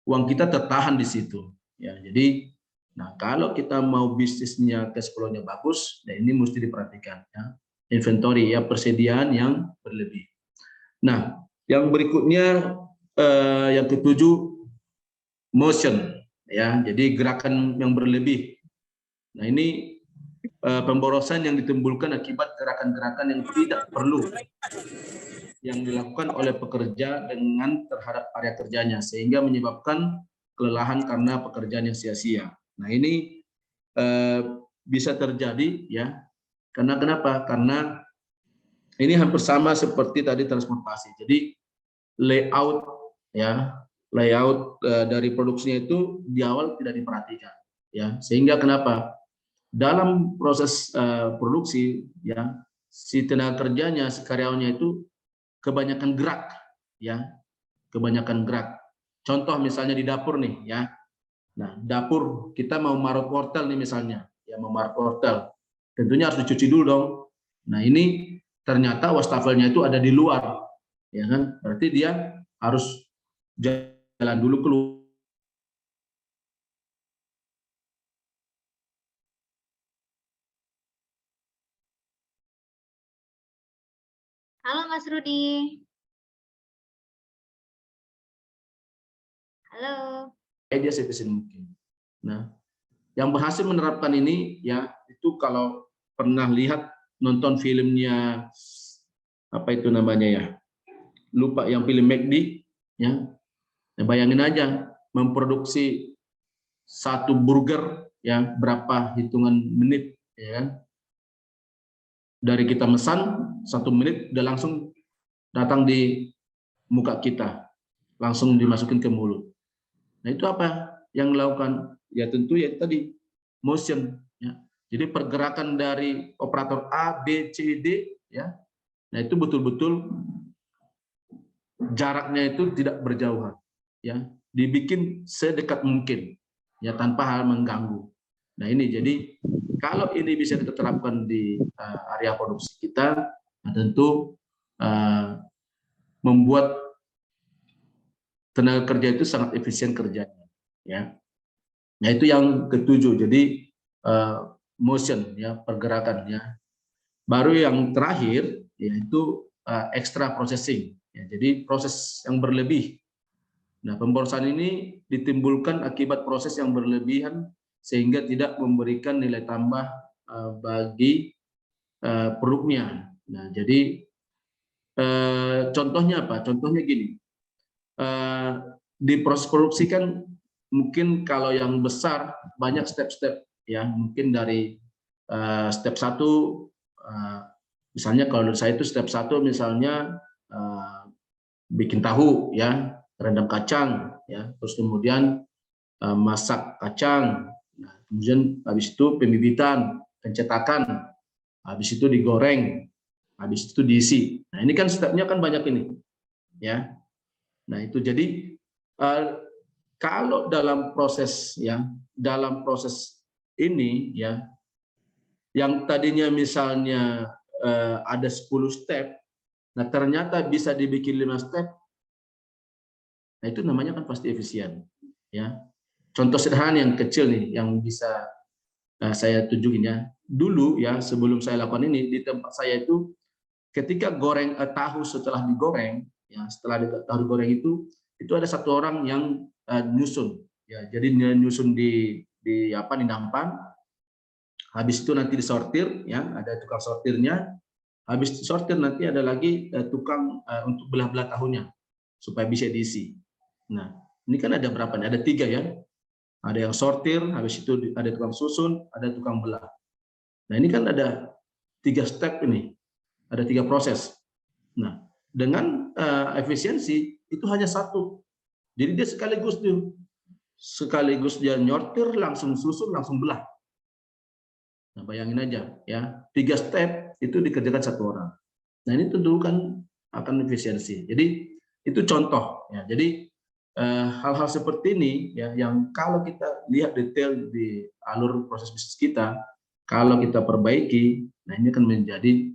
Uang kita tertahan di situ, ya. Jadi, nah, kalau kita mau bisnisnya cash flow-nya bagus, nah ini mesti diperhatikan, ya. Inventory, ya, persediaan yang berlebih. Nah, yang berikutnya yang ketujuh, motion, ya. Jadi gerakan yang berlebih. Nah, ini pemborosan yang ditimbulkan akibat gerakan-gerakan yang tidak perlu yang dilakukan oleh pekerja dengan terhadap area kerjanya, sehingga menyebabkan kelelahan karena pekerjaan yang sia-sia. Nah, ini bisa terjadi, ya, karena kenapa? Karena ini hampir sama seperti tadi transportasi. Jadi layout, ya, layout dari produksinya itu di awal tidak diperhatikan, ya, sehingga kenapa? Dalam proses produksi, ya, si tenaga kerjanya, si karyawannya itu kebanyakan gerak, ya, kebanyakan gerak. Contoh misalnya di dapur nih, ya. Nah, dapur kita mau marut wortel nih misalnya, ya, mau marut wortel, tentunya harus dicuci dulu dong. Nah, ini ternyata wastafelnya itu ada di luar, ya kan? Berarti dia harus jalan dulu keluar. Halo Mas Rudi. Halo. Dia seefisien mungkin. Nah, yang berhasil menerapkan ini ya itu kalau pernah lihat nonton filmnya apa itu namanya ya, lupa, yang film McD ya, bayangin aja memproduksi satu burger ya berapa hitungan menit, ya kan, dari kita mesan 1 menit udah langsung datang di muka kita, langsung dimasukin ke mulut. Nah itu apa yang dilakukan? Ya tentu ya tadi motion ya. Jadi pergerakan dari operator A, B, C, D ya. Nah itu betul-betul jaraknya itu tidak berjauhan ya. Dibikin sedekat mungkin ya tanpa hal mengganggu. Nah ini jadi kalau ini bisa kita terapkan di area produksi kita, nah tentu membuat tenaga kerja itu sangat efisien kerjanya ya. Nah itu yang ketujuh, jadi motion ya, pergerakan ya. Baru yang terakhir yaitu extra processing ya, jadi proses yang berlebih. Nah pemborosan ini ditimbulkan akibat proses yang berlebihan sehingga tidak memberikan nilai tambah bagi produknya. Nah jadi contohnya apa? Contohnya gini, di proses produksi kan mungkin kalau yang besar banyak step-step ya, mungkin dari step 1 misalnya kalau saya itu step 1 misalnya bikin tahu ya, rendam kacang ya, terus kemudian masak kacang, nah, kemudian habis itu pembibitan, pencetakan, habis itu digoreng, habis itu diisi. Nah ini kan stepnya kan banyak ini ya. Nah itu jadi kalau dalam proses ya, dalam proses ini ya, yang tadinya misalnya ada 10 step, nah ternyata bisa dibikin 5 step, nah itu namanya kan pasti efisien ya. Contoh sederhana yang kecil nih yang bisa saya tunjukin ya. Dulu ya sebelum saya lakukan ini di tempat saya itu ketika goreng tahu setelah digoreng ya, setelah tahu digoreng itu ada satu orang yang nyusun ya, jadi nyusun di apa, di nampan, habis itu nanti disortir ya, ada tukang sortirnya, habis disortir nanti ada lagi tukang untuk belah-belah tahunya supaya bisa diisi. Nah ini kan ada berapa nih, ada 3 ya, ada yang sortir, habis itu ada tukang susun, ada tukang belah. Nah ini kan ada 3 step ini, ada 3 proses. Nah dengan efisiensi itu hanya 1, jadi dia sekaligus dia nyortir, langsung susun, langsung belah. Nah bayangin aja ya, 3 step itu dikerjakan 1 orang. Nah ini tentu kan akan efisiensi. Jadi itu contoh ya. Jadi hal-hal seperti ini ya, yang kalau kita lihat detail di alur proses bisnis kita, kalau kita perbaiki, nah ini akan menjadi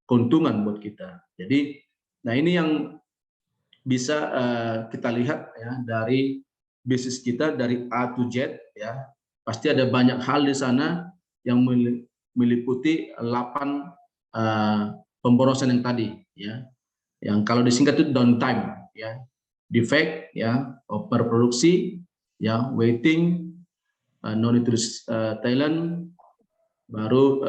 keuntungan buat kita. Jadi nah ini yang bisa kita lihat ya dari bisnis kita dari A to Z ya. Pasti ada banyak hal di sana yang meliputi 8 pemborosan yang tadi ya. Yang kalau disingkat itu downtime ya, defect ya, overproduksi ya, waiting, non utilized talent, baru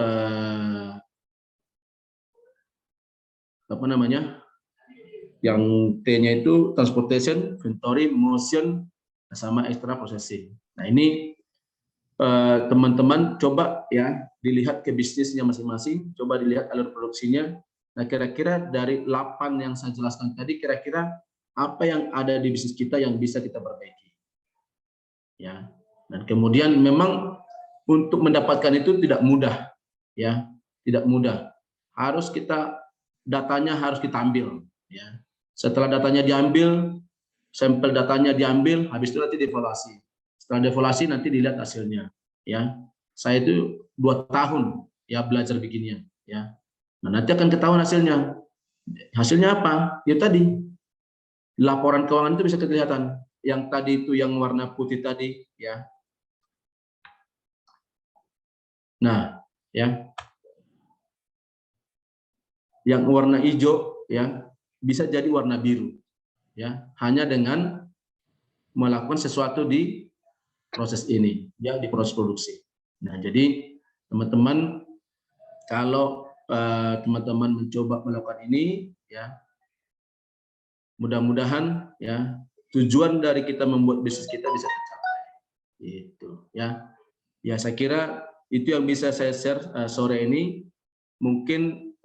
apa namanya? Yang T-nya itu transportation, inventory, motion, sama extra processing. Nah ini teman-teman coba ya dilihat ke bisnisnya masing-masing, coba dilihat alur produksinya. Nah kira-kira dari 8 yang saya jelaskan tadi, kira-kira apa yang ada di bisnis kita yang bisa kita perbaiki. Ya. Dan kemudian memang untuk mendapatkan itu tidak mudah, ya, tidak mudah. Harus kita datanya harus kita ambil, ya. Setelah datanya diambil, sampel datanya diambil, habis itu nanti dievaluasi. Setelah dievaluasi nanti dilihat hasilnya, ya. Saya itu 2 tahun ya belajar beginian, ya. Nah, nanti akan ketahuan hasilnya. Hasilnya apa? Ya tadi, laporan keuangan itu bisa kelihatan. Yang tadi itu yang warna putih tadi, ya. Nah, ya. Yang warna hijau, ya, bisa jadi warna biru, ya. Hanya dengan melakukan sesuatu di proses ini, ya, di proses produksi. Nah, jadi teman-teman, kalau teman-teman mencoba melakukan ini, ya, mudah-mudahan, ya, tujuan dari kita membuat bisnis kita bisa tercapai. Itu, ya. Ya, saya kira itu yang bisa saya share sore ini. Mungkin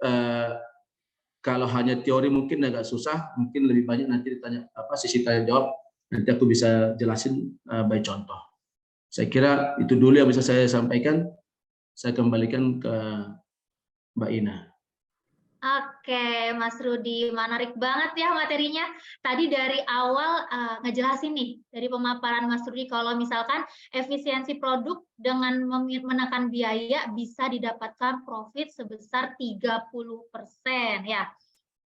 kalau hanya teori mungkin agak susah, mungkin lebih banyak nanti ditanya sesi tanya jawab, nanti aku bisa jelasin by contoh. Saya kira itu dulu yang bisa saya sampaikan. Saya kembalikan ke Mbak Ina. Oke, Mas Rudi, menarik banget ya materinya. Tadi dari awal ngejelasin nih, dari pemaparan Mas Rudi, kalau misalkan efisiensi produk dengan menekan biaya bisa didapatkan profit sebesar 30% ya.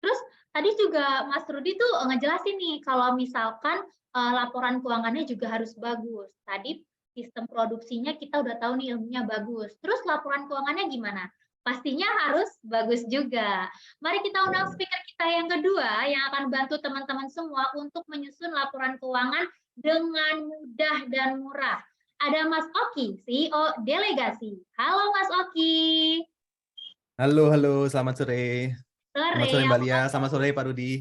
Terus tadi juga Mas Rudi tuh ngejelasin nih, kalau misalkan laporan keuangannya juga harus bagus. Tadi sistem produksinya kita udah tahu nih ilmunya bagus. Terus laporan keuangannya gimana? Pastinya harus bagus juga. Mari kita undang speaker kita yang kedua yang akan bantu teman-teman semua untuk menyusun laporan keuangan dengan mudah dan murah. Ada Mas Oki, CEO Delegasi. Halo Mas Oki. Halo, selamat sore. Selamat Sore. sore Mbak Lia, selamat sore Pak Rudi.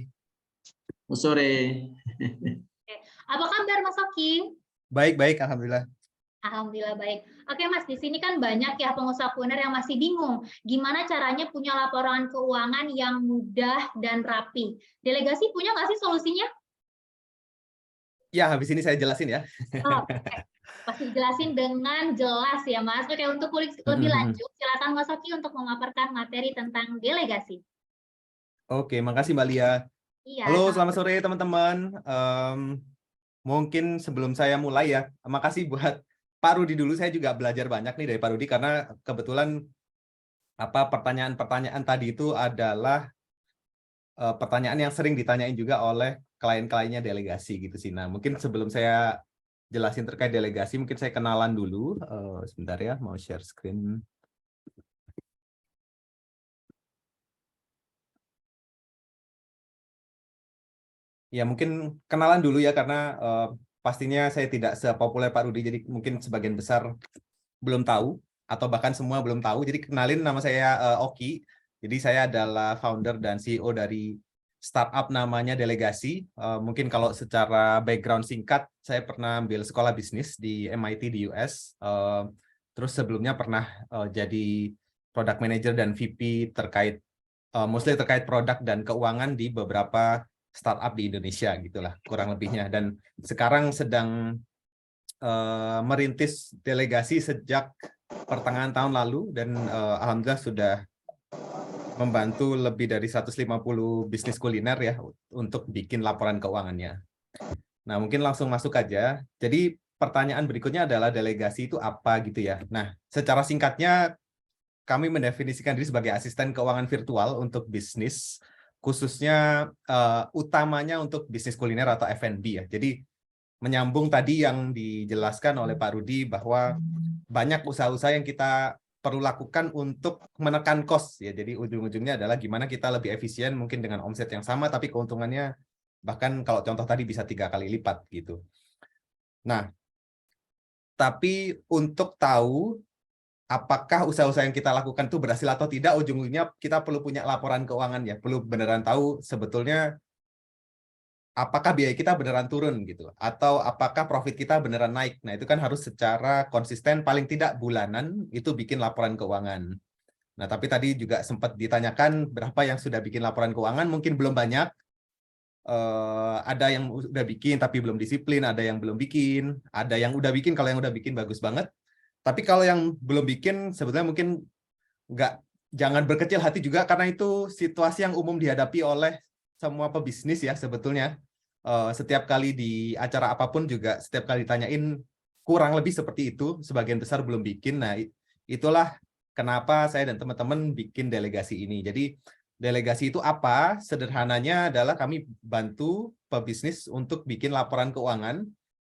Selamat sore. Apa kabar Mas Oki? Baik, alhamdulillah. Alhamdulillah baik. Oke Mas, di sini kan banyak ya pengusaha kuliner yang masih bingung gimana caranya punya laporan keuangan yang mudah dan rapi. Delegasi punya nggak sih solusinya? Ya, habis ini saya jelasin ya. Oke. Pasti jelasin dengan jelas ya Mas. Oke, untuk kulik lebih lanjut, silakan Mas Oki untuk memaparkan materi tentang delegasi. Oke, makasih Mbak Lia. Iya. Halo, selamat sore teman-teman. Mungkin sebelum saya mulai ya, makasih buat Pak Rudi dulu. Saya juga belajar banyak nih dari Pak Rudi karena kebetulan pertanyaan-pertanyaan tadi itu adalah pertanyaan yang sering ditanyain juga oleh klien-kliennya delegasi gitu sih. Nah, mungkin sebelum saya jelasin terkait delegasi, mungkin saya kenalan dulu. Sebentar ya, mau share screen. Ya, mungkin kenalan dulu ya, karena pastinya saya tidak sepopuler Pak Rudi, jadi mungkin sebagian besar belum tahu, atau bahkan semua belum tahu. Jadi kenalin, nama saya Oki. Jadi saya adalah founder dan CEO dari startup namanya Delegasi. Mungkin kalau secara background singkat, saya pernah ambil sekolah bisnis di MIT di US. Terus sebelumnya pernah jadi product manager dan VP terkait, mostly terkait produk dan keuangan di beberapa startup di Indonesia gitulah kurang lebihnya, dan sekarang sedang merintis Delegasi sejak pertengahan tahun lalu, dan alhamdulillah sudah membantu lebih dari 150 bisnis kuliner ya untuk bikin laporan keuangannya. Nah, mungkin langsung masuk aja. Jadi pertanyaan berikutnya adalah delegasi itu apa gitu ya. Nah, secara singkatnya kami mendefinisikan diri sebagai asisten keuangan virtual untuk bisnis, khususnya utamanya untuk bisnis kuliner atau F&B ya. Jadi menyambung tadi yang dijelaskan oleh Pak Rudi bahwa banyak usaha-usaha yang kita perlu lakukan untuk menekan cost ya. Jadi ujung-ujungnya adalah gimana kita lebih efisien mungkin dengan omset yang sama tapi keuntungannya bahkan kalau contoh tadi bisa 3 kali lipat gitu. Nah, tapi untuk tahu apakah usaha-usaha yang kita lakukan itu berhasil atau tidak, ujung-ujungnya kita perlu punya laporan keuangan ya, perlu beneran tahu sebetulnya apakah biaya kita beneran turun gitu, atau apakah profit kita beneran naik. Nah, itu kan harus secara konsisten, paling tidak bulanan, itu bikin laporan keuangan. Nah, tapi tadi juga sempat ditanyakan berapa yang sudah bikin laporan keuangan, mungkin belum banyak. Ada yang udah bikin tapi belum disiplin, ada yang belum bikin, ada yang udah bikin, kalau yang udah bikin bagus banget. Tapi kalau yang belum bikin, sebetulnya mungkin jangan berkecil hati juga, karena itu situasi yang umum dihadapi oleh semua pebisnis ya sebetulnya. Setiap kali di acara apapun juga setiap kali ditanyain kurang lebih seperti itu, sebagian besar belum bikin. Nah, itulah kenapa saya dan teman-teman bikin delegasi ini. Jadi delegasi itu apa? Sederhananya adalah kami bantu pebisnis untuk bikin laporan keuangan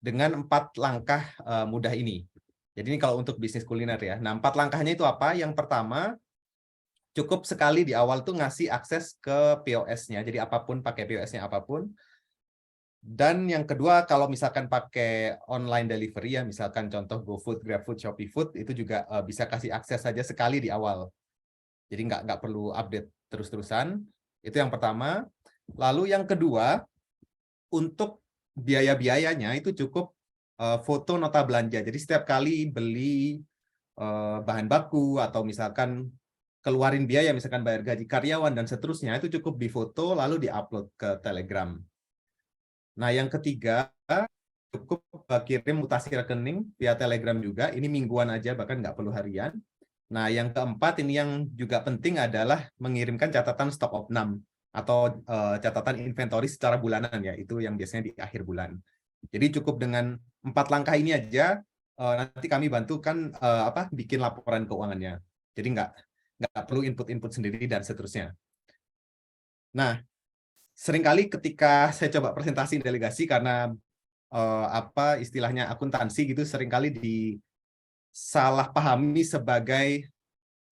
dengan 4 langkah mudah ini. Jadi ini kalau untuk bisnis kuliner ya. Nah, 4 langkahnya itu apa? Yang pertama, cukup sekali di awal tuh ngasih akses ke POS-nya. Jadi apapun, pakai POS-nya apapun. Dan yang kedua, kalau misalkan pakai online delivery ya, misalkan contoh GoFood, GrabFood, ShopeeFood, itu juga bisa kasih akses saja sekali di awal. Jadi nggak perlu update terus-terusan. Itu yang pertama. Lalu yang kedua, untuk biaya-biayanya itu cukup foto nota belanja. Jadi setiap kali beli bahan baku atau misalkan keluarin biaya, misalkan bayar gaji karyawan dan seterusnya, itu cukup difoto lalu diupload ke Telegram. Nah, yang ketiga, cukup kirim mutasi rekening via Telegram juga. Ini mingguan aja, bahkan nggak perlu harian. Nah, yang keempat ini yang juga penting adalah mengirimkan catatan stock of none atau catatan inventory secara bulanan ya. Itu yang biasanya di akhir bulan. Jadi cukup dengan 4 langkah ini aja, nanti kami bantukan bikin laporan keuangannya. Jadi nggak perlu input-input sendiri dan seterusnya. Nah, seringkali ketika saya coba presentasi delegasi karena istilahnya akuntansi gitu seringkali disalah pahami sebagai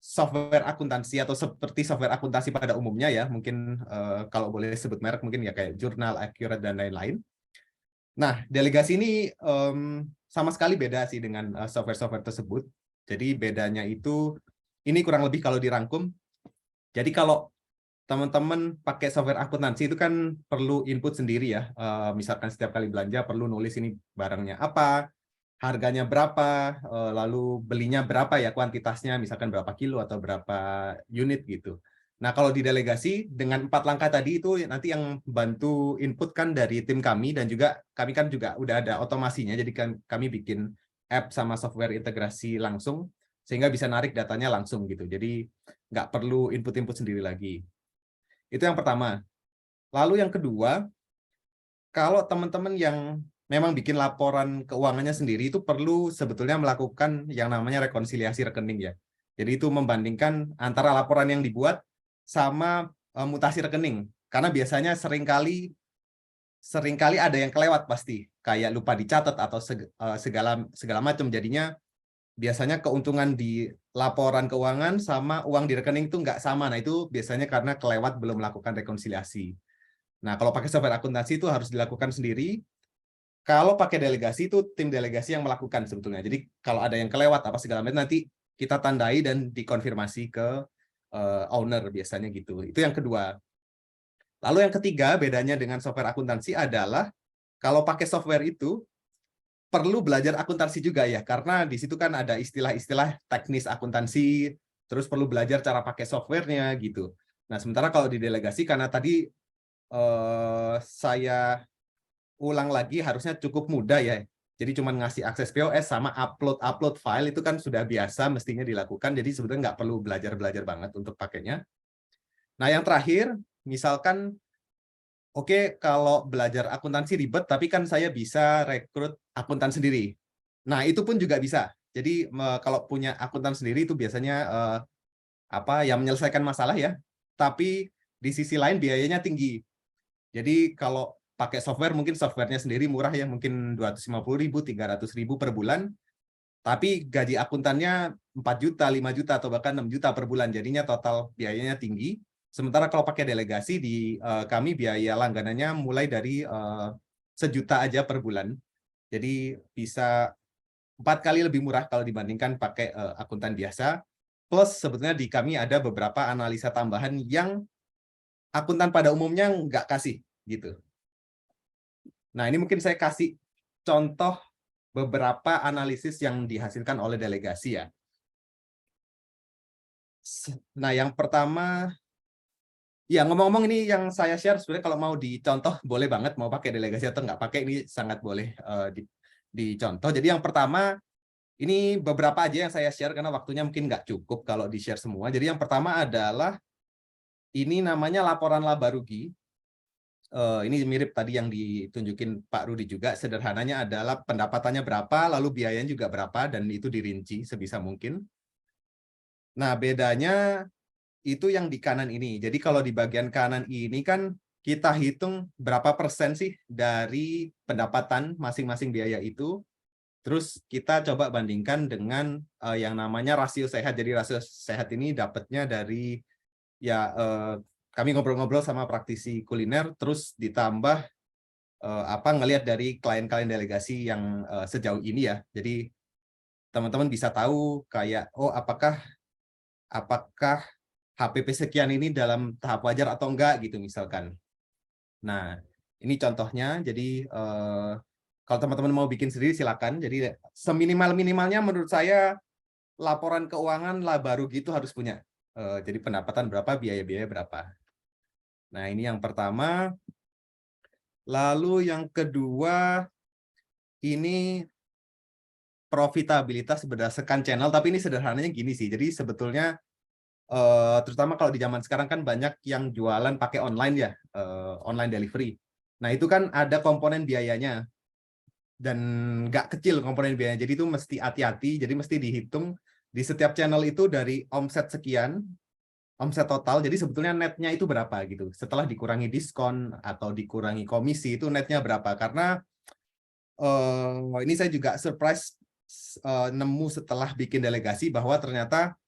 software akuntansi atau seperti software akuntansi pada umumnya ya, mungkin kalau boleh sebut merek mungkin ya kayak Journal, Accurate dan lain-lain. Nah, delegasi ini sama sekali beda sih dengan software-software tersebut. Jadi bedanya itu ini kurang lebih kalau dirangkum. Jadi kalau teman-teman pakai software akuntansi itu kan perlu input sendiri ya. Misalkan setiap kali belanja perlu nulis ini barangnya apa, harganya berapa, lalu belinya berapa ya kuantitasnya, misalkan berapa kilo atau berapa unit gitu. Nah, kalau di delegasi dengan 4 langkah tadi itu nanti yang bantu input kan dari tim kami dan juga kami kan juga udah ada otomasinya, jadi kan kami bikin app sama software integrasi langsung sehingga bisa narik datanya langsung gitu. Jadi nggak perlu input-input sendiri lagi. Itu yang pertama. Lalu yang kedua, kalau teman-teman yang memang bikin laporan keuangannya sendiri itu perlu sebetulnya melakukan yang namanya rekonsiliasi rekening ya. Jadi itu membandingkan antara laporan yang dibuat sama mutasi rekening. Karena biasanya seringkali ada yang kelewat pasti, kayak lupa dicatat atau segala macam. Jadinya biasanya keuntungan di laporan keuangan sama uang di rekening itu nggak sama. Nah, itu biasanya karena kelewat belum melakukan rekonsiliasi. Nah, kalau pakai software akuntansi itu harus dilakukan sendiri. Kalau pakai delegasi itu tim delegasi yang melakukan sebetulnya. Jadi kalau ada yang kelewat apa segala macam nanti kita tandai dan dikonfirmasi ke owner biasanya gitu. Itu yang kedua. Lalu yang ketiga bedanya dengan software akuntansi adalah kalau pakai software itu perlu belajar akuntansi juga ya, karena di situ kan ada istilah-istilah teknis akuntansi, terus perlu belajar cara pakai softwarenya gitu. Nah, sementara kalau di delegasi karena tadi saya ulang lagi harusnya cukup mudah ya. Jadi cuma ngasih akses POS sama upload file itu kan sudah biasa mestinya dilakukan. Jadi sebetulnya nggak perlu belajar banget untuk pakainya. Nah, yang terakhir, misalkan oke, kalau belajar akuntansi ribet, tapi kan saya bisa rekrut akuntan sendiri. Nah, itu pun juga bisa. Jadi kalau punya akuntan sendiri itu biasanya yang menyelesaikan masalah ya. Tapi di sisi lain biayanya tinggi. Jadi kalau pakai software, mungkin softwarenya sendiri murah ya, mungkin 250.000, 300.000 per bulan. Tapi gaji akuntannya 4 juta, 5 juta, atau bahkan 6 juta per bulan. Jadinya total biayanya tinggi. Sementara kalau pakai delegasi di kami biaya langganannya mulai dari 1 juta aja per bulan. Jadi bisa 4 kali lebih murah kalau dibandingkan pakai akuntan biasa. Plus sebetulnya di kami ada beberapa analisa tambahan yang akuntan pada umumnya nggak kasih gitu. Nah, ini mungkin saya kasih contoh beberapa analisis yang dihasilkan oleh delegasi ya. Nah, yang pertama, ya ngomong-ngomong ini yang saya share sebenarnya kalau mau dicontoh boleh banget, mau pakai delegasi atau nggak pakai ini sangat boleh dicontoh. Jadi yang pertama, ini beberapa aja yang saya share karena waktunya mungkin nggak cukup kalau di-share semua. Jadi yang pertama adalah ini namanya laporan laba rugi. Ini mirip tadi yang ditunjukin Pak Rudi juga. Sederhananya adalah pendapatannya berapa, lalu biayanya juga berapa, dan itu dirinci sebisa mungkin. Nah, bedanya itu yang di kanan ini. Jadi kalau di bagian kanan ini kan kita hitung berapa persen sih dari pendapatan masing-masing biaya itu. Terus kita coba bandingkan dengan yang namanya rasio sehat. Jadi rasio sehat ini dapatnya dari ya kami ngobrol-ngobrol sama praktisi kuliner, terus ditambah ngelihat dari klien-klien delegasi yang sejauh ini ya. Jadi teman-teman bisa tahu kayak apakah HPP sekian ini dalam tahap wajar atau enggak gitu misalkan. Nah, ini contohnya. Jadi kalau teman-teman mau bikin sendiri silakan. Jadi seminimal-minimalnya menurut saya laporan keuangan lah baru gitu harus punya. Jadi pendapatan berapa, biaya-biaya berapa. Nah, ini yang pertama. Lalu yang kedua, ini profitabilitas berdasarkan channel, tapi ini sederhananya gini sih. Jadi sebetulnya, terutama kalau di zaman sekarang kan banyak yang jualan pakai online ya, online delivery. Nah, itu kan ada komponen biayanya. Dan nggak kecil komponen biayanya. Jadi itu mesti hati-hati, jadi mesti dihitung di setiap channel itu dari omset sekian, omset total, jadi sebetulnya netnya itu berapa gitu. Setelah dikurangi diskon atau dikurangi komisi, itu netnya berapa. Karena ini saya juga surprise nemu setelah bikin delegasi bahwa ternyata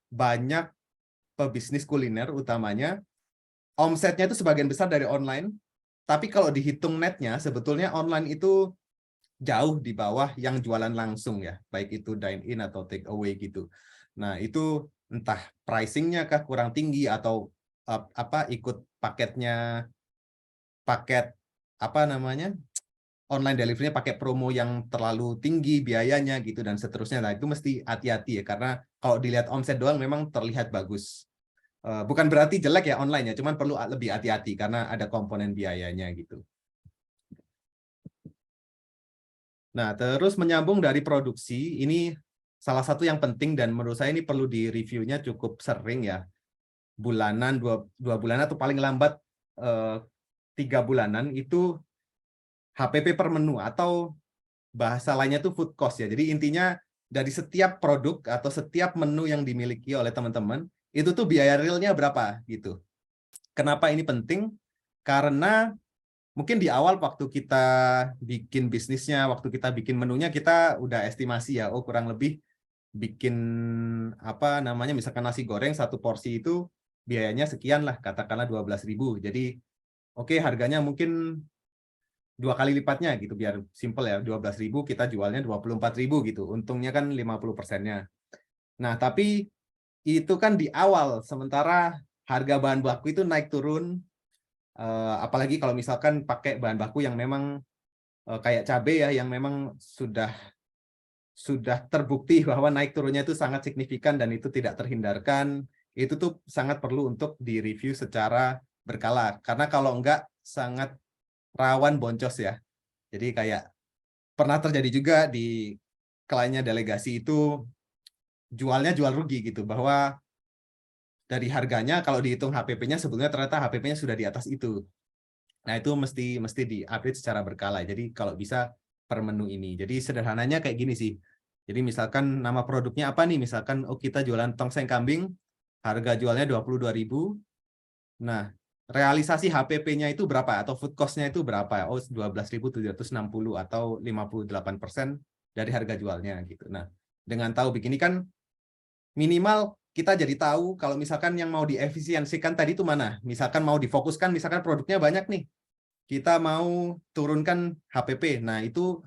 banyak pebisnis kuliner utamanya, omsetnya itu sebagian besar dari online, tapi kalau dihitung netnya, sebetulnya online itu jauh di bawah yang jualan langsung ya, baik itu dine-in atau take away gitu. Nah, itu entah pricing-nya kah kurang tinggi atau ikut paketnya, paket online delivery-nya pakai promo yang terlalu tinggi biayanya gitu dan seterusnya. Nah, itu mesti hati-hati ya, karena kalau dilihat omset doang memang terlihat bagus. Bukan berarti jelek ya online ya, cuman perlu lebih hati-hati karena ada komponen biayanya gitu. Nah, terus menyambung dari produksi, ini salah satu yang penting dan menurut saya ini perlu di-reviewnya cukup sering ya. Bulanan, dua bulan atau paling lambat 3 bulanan itu HPP per menu atau bahasa lainnya itu food cost ya. Jadi intinya dari setiap produk atau setiap menu yang dimiliki oleh teman-teman, itu tuh biaya realnya berapa gitu. Kenapa ini penting? Karena mungkin di awal waktu kita bikin bisnisnya, waktu kita bikin menunya, kita udah estimasi ya, kurang lebih bikin misalkan nasi goreng satu porsi itu biayanya sekian lah, katakanlah 12.000. Jadi harganya mungkin 2 kali lipatnya gitu, biar simple ya, 12.000 kita jualnya 24.000 gitu, untungnya kan 50%-nya. Nah, tapi itu kan di awal, sementara harga bahan baku itu naik turun. Apalagi kalau misalkan pakai bahan baku yang memang kayak cabai ya, yang memang sudah terbukti bahwa naik turunnya itu sangat signifikan dan itu tidak terhindarkan, itu tuh sangat perlu untuk direview secara berkala. Karena kalau enggak sangat rawan boncos ya. Jadi kayak pernah terjadi juga di kliennya delegasi itu jualnya jual rugi gitu, bahwa dari harganya kalau dihitung HPP-nya sebetulnya ternyata HPP-nya sudah di atas itu. Nah, itu mesti di-update secara berkala. Jadi kalau bisa per menu ini. Jadi sederhananya kayak gini sih. Jadi misalkan nama produknya apa nih? Misalkan kita jualan tongseng kambing, harga jualnya 22.000. Nah, realisasi HPP-nya itu berapa atau food cost-nya itu berapa? 12.760 atau 58% dari harga jualnya gitu. Nah, dengan tahu begini kan minimal kita jadi tahu kalau misalkan yang mau diefisiensikan tadi itu mana. Misalkan mau difokuskan, misalkan produknya banyak nih, kita mau turunkan HPP. Nah, itu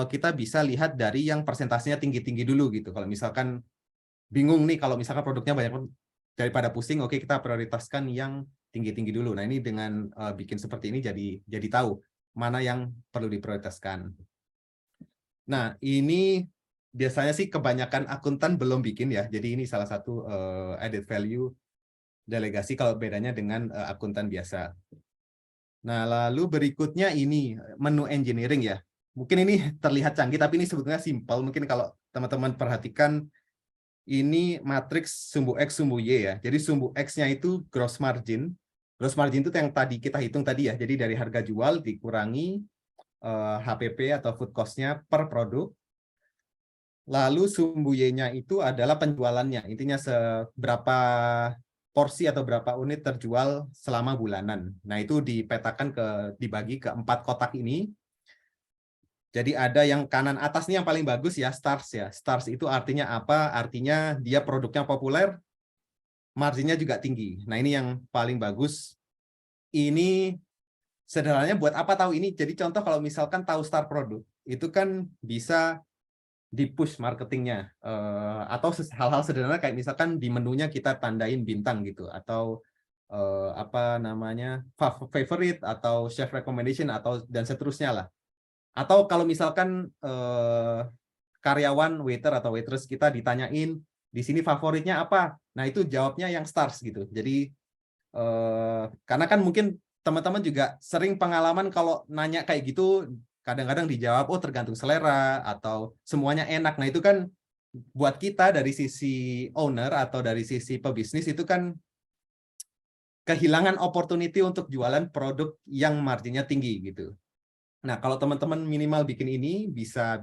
kita bisa lihat dari yang persentasenya tinggi-tinggi dulu gitu. Kalau misalkan bingung nih, kalau misalkan produknya banyak daripada pusing, kita prioritaskan yang tinggi-tinggi dulu. Nah, ini dengan bikin seperti ini jadi tahu mana yang perlu diprioritaskan. Nah, ini biasanya sih kebanyakan akuntan belum bikin ya. Jadi ini salah satu added value delegasi kalau bedanya dengan akuntan biasa. Nah, lalu berikutnya ini menu engineering ya. Mungkin ini terlihat canggih, tapi ini sebetulnya simpel. Mungkin kalau teman-teman perhatikan, ini matriks sumbu X, sumbu Y ya. Jadi sumbu X-nya itu gross margin. Gross margin itu yang tadi kita hitung tadi ya. Jadi dari harga jual dikurangi HPP atau food cost-nya per produk. Lalu sumbu Y-nya itu adalah penjualannya. Intinya seberapa porsi atau berapa unit terjual selama bulanan. Nah, itu dipetakan dibagi ke 4 kotak ini. Jadi ada yang kanan atas nih yang paling bagus ya, stars ya. Stars itu artinya apa? Artinya dia produknya populer, marginnya juga tinggi. Nah, ini yang paling bagus. Ini sederhananya buat apa tahu ini? Jadi contoh kalau misalkan tahu star produk, itu kan bisa di push marketingnya, atau hal-hal sederhana kayak misalkan di menunya kita tandain bintang gitu, atau apa namanya, favorite atau chef recommendation atau dan seterusnya lah. Atau kalau misalkan karyawan waiter atau waitress kita ditanyain di sini favoritnya apa, nah itu jawabnya yang stars gitu. Jadi karena kan mungkin teman-teman juga sering pengalaman kalau nanya kayak gitu, kadang-kadang dijawab, oh tergantung selera, atau semuanya enak. Nah itu kan buat kita dari sisi owner atau dari sisi pebisnis itu kan kehilangan opportunity untuk jualan produk yang marginnya tinggi gitu. Nah kalau teman-teman minimal bikin ini bisa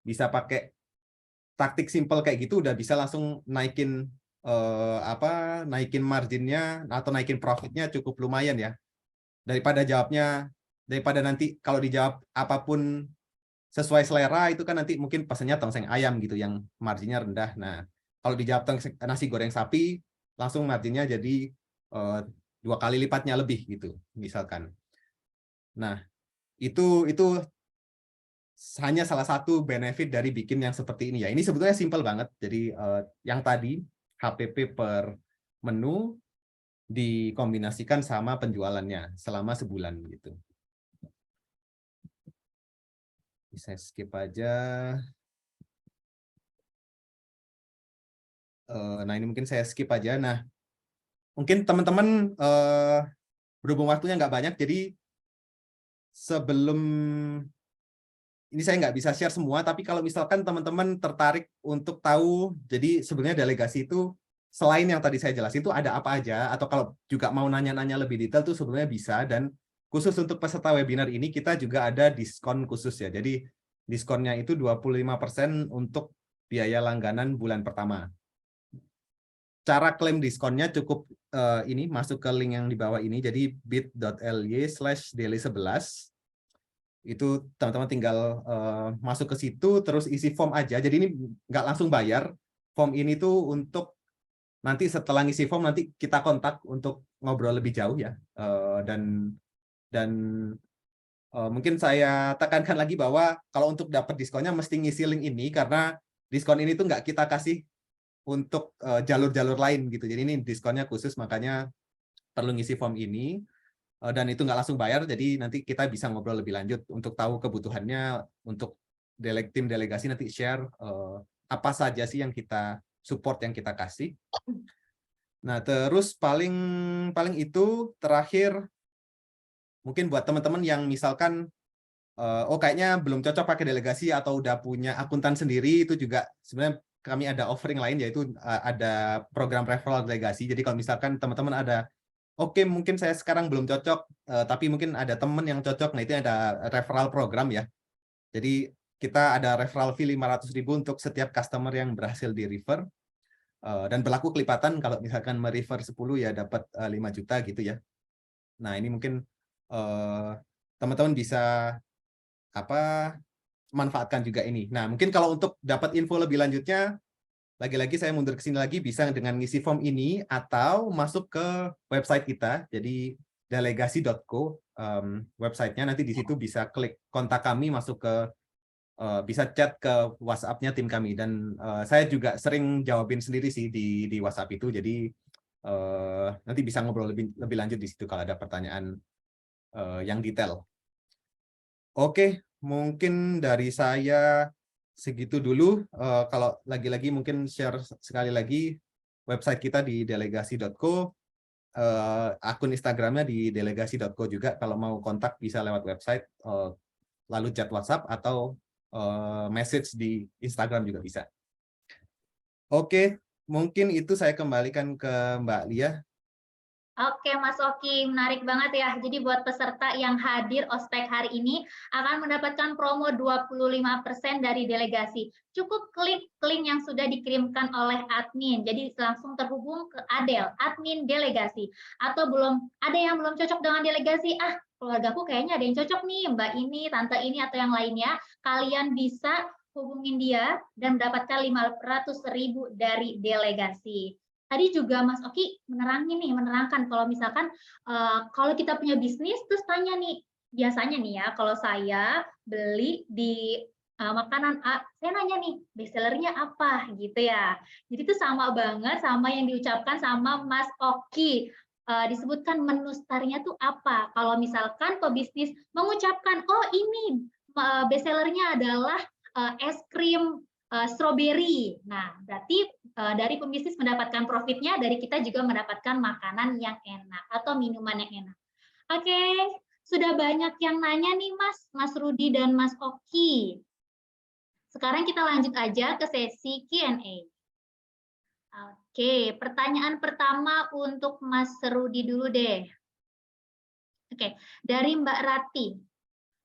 pakai taktik simple kayak gitu, udah bisa langsung naikin naikin marginnya atau naikin profitnya cukup lumayan ya. Daripada nanti kalau dijawab apapun sesuai selera itu kan nanti mungkin pesannya tongseng ayam gitu yang marginnya rendah. Nah, kalau dijawab nasi goreng sapi langsung marginnya jadi 2 kali lipatnya lebih gitu misalkan. Nah, itu hanya salah satu benefit dari bikin yang seperti ini ya. Ini sebetulnya simple banget. Jadi yang tadi HPP per menu dikombinasikan sama penjualannya selama sebulan gitu. Bisa skip aja. Nah ini mungkin saya skip aja. Nah mungkin teman-teman berhubung waktunya nggak banyak, jadi sebelum ini saya nggak bisa share semua, tapi kalau misalkan teman-teman tertarik untuk tahu, jadi sebenarnya delegasi itu selain yang tadi saya jelasin itu ada apa aja, atau kalau juga mau nanya-nanya lebih detail tuh sebenarnya bisa, dan khusus untuk peserta webinar ini kita juga ada diskon khusus ya. Jadi diskonnya itu 25% untuk biaya langganan bulan pertama. Cara klaim diskonnya cukup ini masuk ke link yang di bawah ini, jadi bit.ly/daily11. Itu teman-teman tinggal masuk ke situ terus isi form aja. Jadi ini nggak langsung bayar. Form ini tuh untuk nanti setelah ngisi form nanti kita kontak untuk ngobrol lebih jauh ya. Dan mungkin saya tekankan lagi bahwa kalau untuk dapat diskonnya mesti ngisi link ini, karena diskon ini tuh nggak kita kasih untuk jalur-jalur lain gitu. Jadi ini diskonnya khusus, makanya perlu ngisi form ini. Dan itu nggak langsung bayar, jadi nanti kita bisa ngobrol lebih lanjut untuk tahu kebutuhannya untuk tim delegasi nanti share apa saja sih yang kita support, yang kita kasih. Nah terus paling itu terakhir mungkin buat teman-teman yang misalkan oh kayaknya belum cocok pakai delegasi atau udah punya akuntan sendiri, itu juga sebenarnya kami ada offering lain, yaitu ada program referral delegasi. Jadi kalau misalkan teman-teman ada oke, mungkin saya sekarang belum cocok, tapi mungkin ada teman yang cocok. Nah, itu ada referral program ya. Jadi kita ada referral fee 500.000 untuk setiap customer yang berhasil di-refer. Dan berlaku kelipatan, kalau misalkan me-refer 10 ya dapat 5 juta gitu ya. Nah, ini mungkin teman-teman bisa manfaatkan juga ini. Nah, mungkin kalau untuk dapat info lebih lanjutnya, lagi-lagi saya mundur ke sini lagi, bisa dengan ngisi form ini atau masuk ke website kita, jadi delegasi.co websitenya. Nanti di situ bisa klik kontak kami, masuk ke bisa chat ke WhatsApp-nya tim kami, dan saya juga sering jawabin sendiri sih di WhatsApp itu. Jadi nanti bisa ngobrol lebih lanjut di situ kalau ada pertanyaan yang detail. Oke, mungkin dari saya segitu dulu. Kalau lagi-lagi mungkin share sekali lagi website kita di delegasi.co, akun Instagramnya di delegasi.co juga. Kalau mau kontak bisa lewat website, lalu chat WhatsApp atau message di Instagram juga bisa. Oke, mungkin itu saya kembalikan ke Mbak Lia. Oke, Mas Oki, menarik banget ya. Jadi buat peserta yang hadir ospek hari ini akan mendapatkan promo 25% dari delegasi. Cukup klik link yang sudah dikirimkan oleh admin. Jadi langsung terhubung ke Adel, admin delegasi. Atau ada yang belum cocok dengan delegasi, keluargaku kayaknya ada yang cocok nih, Mbak ini, Tante ini, atau yang lainnya. Kalian bisa hubungin dia dan mendapatkan 500.000 dari delegasi. Tadi juga Mas Oki menerangkan kalau misalkan kalau kita punya bisnis terus tanya nih, biasanya nih ya kalau saya beli di makanan A, saya nanya nih bestsellernya apa gitu ya. Jadi itu sama banget sama yang diucapkan sama Mas Oki. Disebutkan menu starnya tuh apa. Kalau misalkan pebisnis mengucapkan, oh ini bestsellernya adalah es krim strawberry. Nah, berarti dari pembisnis mendapatkan profitnya, dari kita juga mendapatkan makanan yang enak atau minuman yang enak. Oke, sudah banyak yang nanya nih Mas Rudi dan Mas Oki. Sekarang kita lanjut aja ke sesi Q&A. Oke, pertanyaan pertama untuk Mas Rudi dulu deh. Oke, dari Mbak Rati.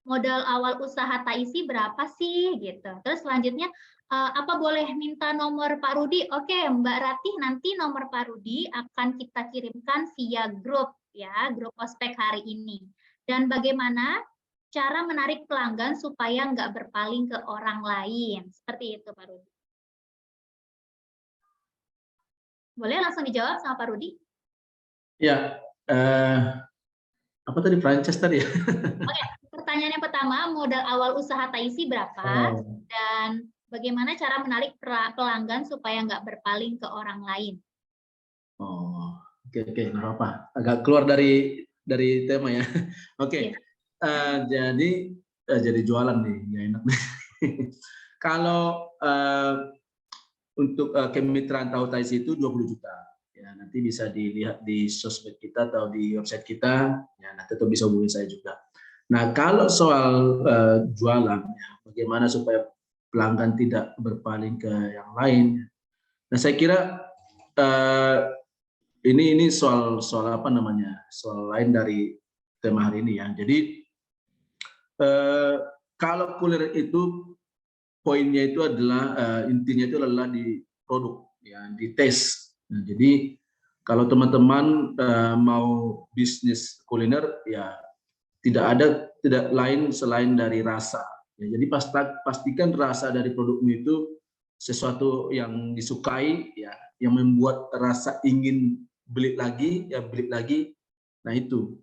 Modal awal usaha Taisi berapa sih gitu. Terus selanjutnya apa boleh minta nomor Pak Rudi? Oke, Mbak Ratih, nanti nomor Pak Rudi akan kita kirimkan via grup ya, grup ospek hari ini. Dan bagaimana cara menarik pelanggan supaya nggak berpaling ke orang lain? Seperti itu Pak Rudi. Boleh langsung dijawab sama Pak Rudi? Ya, apa tadi franchise tadi ya? Oke, pertanyaan yang pertama, modal awal usaha Taisi berapa? Dan bagaimana cara menarik pelanggan supaya nggak berpaling ke orang lain? Oh, oke, nggak apa-apa. Agak keluar dari tema ya. Oke, jadi jualan nih, ya enak. Kalau untuk kemitraan Tahu Taisi itu 20 juta. Ya, nanti bisa dilihat di sosmed kita atau di website kita. Ya, nanti tetap bisa hubungi saya juga. Nah, kalau soal jualan, ya, bagaimana supaya pelanggan tidak berpaling ke yang lain. Nah, saya kira ini soal apa namanya? Soal lain dari tema hari ini ya. Jadi kalau kuliner itu poinnya itu adalah intinya itu adalah di produk ya, di taste. Nah, jadi kalau teman-teman mau bisnis kuliner ya tidak lain selain dari rasa. Ya, jadi pastikan rasa dari produkmu itu sesuatu yang disukai ya, yang membuat rasa ingin beli lagi ya, beli lagi. Nah itu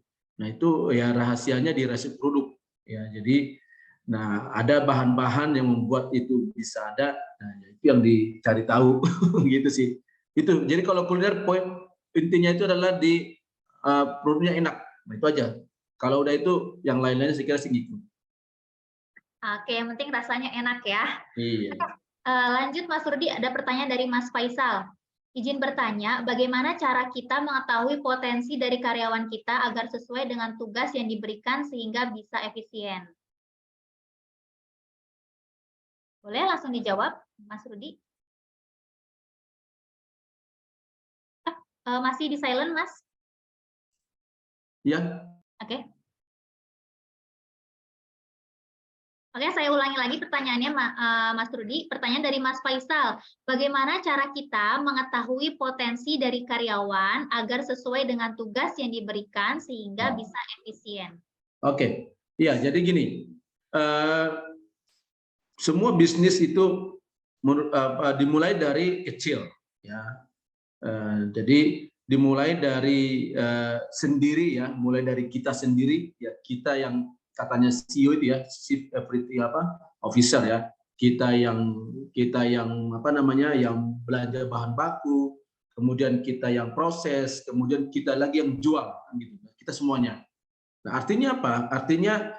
ya rahasianya di rasa produk ya. Jadi ada bahan-bahan yang membuat itu bisa ada. Nah, itu yang dicari tahu gitu sih. Itu. Jadi kalau kuliner poin intinya itu adalah di produknya enak. Nah, itu aja. Kalau udah itu yang lain-lainnya saya kira sih gitu. Oke, yang penting rasanya enak ya. Iya. Lanjut Mas Rudi, ada pertanyaan dari Mas Faisal. Izin bertanya, bagaimana cara kita mengetahui potensi dari karyawan kita agar sesuai dengan tugas yang diberikan sehingga bisa efisien? Boleh langsung dijawab, Mas Rudi? Masih di silent, Mas? Ya. Oke. Oke, saya ulangi lagi pertanyaannya, Mas Rudi. Pertanyaan dari Mas Faisal. Bagaimana cara kita mengetahui potensi dari karyawan agar sesuai dengan tugas yang diberikan sehingga bisa efisien? Oke. Iya, jadi gini. Semua bisnis itu dimulai dari kecil. Ya. Jadi dimulai dari sendiri ya, mulai dari kita sendiri ya, kita yang katanya CEO itu ya, chief everything officer ya, kita yang apa namanya, yang belanja bahan baku, kemudian kita yang proses, kemudian kita lagi yang jual gitu, kita semuanya. Nah, artinya apa? Artinya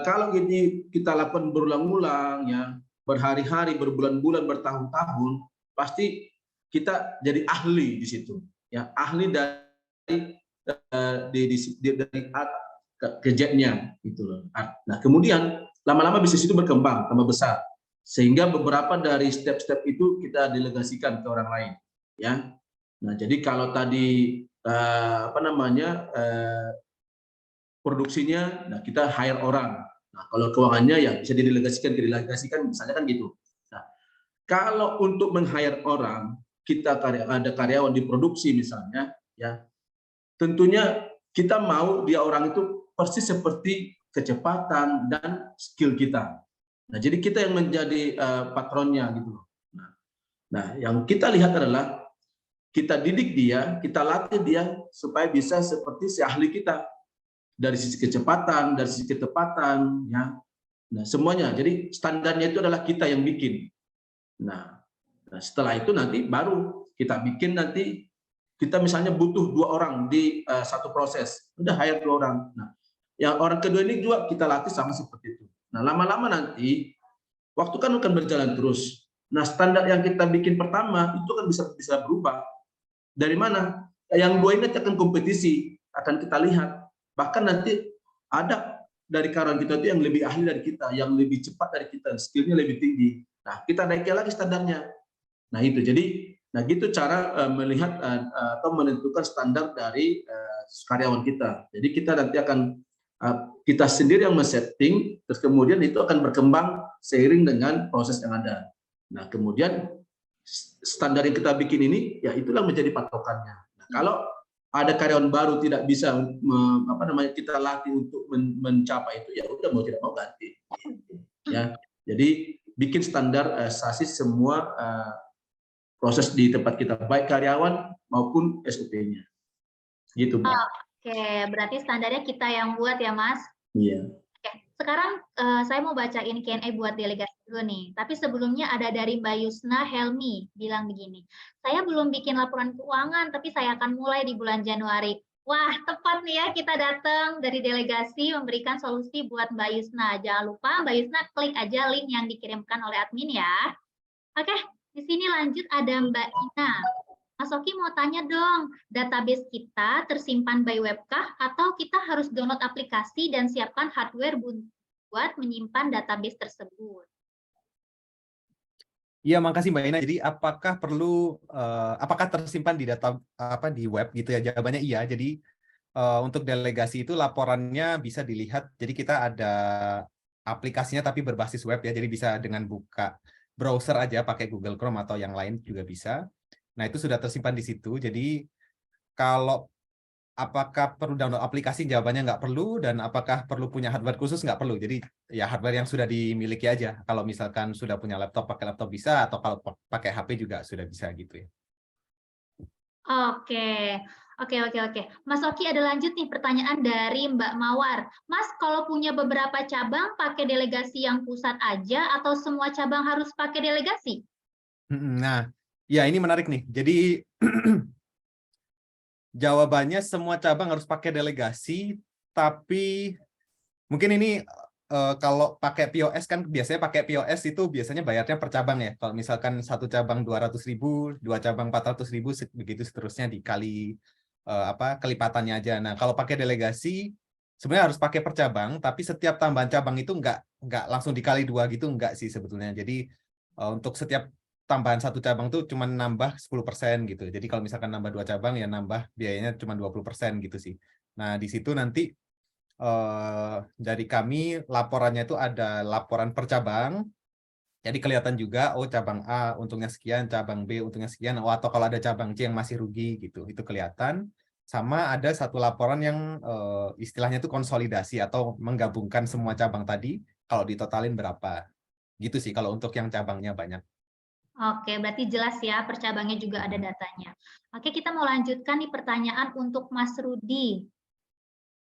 kalau ini kita lakukan berulang-ulang ya, berhari-hari, berbulan-bulan, bertahun-tahun, pasti kita jadi ahli di situ ya, ahli dari ke Z-nya gitu loh. Nah, kemudian lama-lama bisnis itu berkembang tambah besar sehingga beberapa dari step-step itu kita delegasikan ke orang lain ya. Nah, jadi kalau tadi produksinya, nah kita hire orang. Nah, kalau keuangannya ya bisa didelegasikan, misalnya kan gitu. Nah, kalau untuk meng-hire orang, kita ada karyawan di produksi misalnya, ya tentunya kita mau dia orang itu persis seperti kecepatan dan skill kita. Nah, jadi kita yang menjadi patronnya gitu. Nah, yang kita lihat adalah kita didik dia, kita latih dia supaya bisa seperti si ahli kita dari sisi kecepatan, dari sisi ketepatan, ya. Nah, semuanya. Jadi standarnya itu adalah kita yang bikin. Nah, setelah itu nanti baru kita bikin nanti kita misalnya butuh 2 orang di satu proses, udah hire 2 orang. Nah, yang orang kedua ini juga kita latih sama seperti itu. Nah, lama-lama nanti waktu kan akan berjalan terus. Nah, standar yang kita bikin pertama itu kan bisa berubah. Dari mana? Yang 2 ini akan kompetisi, akan kita lihat. Bahkan nanti ada dari karyawan kita itu yang lebih ahli dari kita, yang lebih cepat dari kita, skillnya lebih tinggi. Nah, kita naikkan lagi standarnya. Nah, itu. Jadi, nah gitu cara melihat atau menentukan standar dari karyawan kita. Jadi kita nanti akan kita sendiri yang men-setting, terus kemudian itu akan berkembang seiring dengan proses yang ada. Nah, kemudian standar yang kita bikin ini, ya itulah menjadi patokannya. Nah, kalau ada karyawan baru tidak bisa kita latih untuk mencapai itu, ya udah mau tidak mau ganti. Ya, jadi bikin standar sasis semua proses di tempat kita, baik karyawan maupun SOP-nya. Gitu, Pak. Oke, berarti standarnya kita yang buat ya, Mas? Iya. Oke, sekarang saya mau bacain Q&A buat delegasi dulu nih. Tapi sebelumnya ada dari Mbak Yusna Helmi, bilang begini, saya belum bikin laporan keuangan, tapi saya akan mulai di bulan Januari. Wah, tepat nih ya kita datang dari delegasi memberikan solusi buat Mbak Yusna. Jangan lupa Mbak Yusna klik aja link yang dikirimkan oleh admin ya. Oke, di sini lanjut ada Mbak Ina. Mas Oki mau tanya dong, database kita tersimpan by web kah atau kita harus download aplikasi dan siapkan hardware buat menyimpan database tersebut? Iya, makasih Mbak Ina. Jadi apakah tersimpan di di web gitu ya? Jawabannya iya. Jadi untuk delegasi itu laporannya bisa dilihat. Jadi kita ada aplikasinya tapi berbasis web ya. Jadi bisa dengan buka browser aja pakai Google Chrome atau yang lain juga bisa. Nah, itu sudah tersimpan di situ. Jadi kalau apakah perlu download aplikasi, jawabannya nggak perlu, dan apakah perlu punya hardware khusus, nggak perlu. Jadi ya hardware yang sudah dimiliki aja. Kalau misalkan sudah punya laptop, pakai laptop bisa, atau kalau pakai HP juga sudah bisa gitu ya. Oke. Mas Oki, ada lanjut nih pertanyaan dari Mbak Mawar. Mas, kalau punya beberapa cabang, pakai delegasi yang pusat aja atau semua cabang harus pakai delegasi? Nah, ya ini menarik nih. Jadi jawabannya semua cabang harus pakai delegasi, tapi mungkin ini kalau pakai POS kan biasanya pakai POS itu biasanya bayarnya per cabang ya. Kalau misalkan satu cabang 200.000, 2 cabang 400.000, begitu seterusnya dikali kelipatannya aja. Nah, kalau pakai delegasi sebenarnya harus pakai per cabang, tapi setiap tambahan cabang itu nggak langsung dikali 2 gitu, nggak sih sebetulnya. Jadi untuk setiap tambahan satu cabang tuh cuma nambah 10% gitu. Jadi kalau misalkan nambah 2 cabang ya nambah biayanya cuma 20% gitu sih. Nah, di situ nanti dari kami laporannya itu ada laporan per cabang. Jadi kelihatan juga, oh cabang A untungnya sekian, cabang B untungnya sekian, atau kalau ada cabang C yang masih rugi gitu, itu kelihatan. Sama ada satu laporan yang istilahnya itu konsolidasi atau menggabungkan semua cabang tadi, kalau ditotalin berapa. Gitu sih kalau untuk yang cabangnya banyak. Oke, berarti jelas ya, per cabangnya juga ada datanya. Oke, kita mau lanjutkan nih pertanyaan untuk Mas Rudi.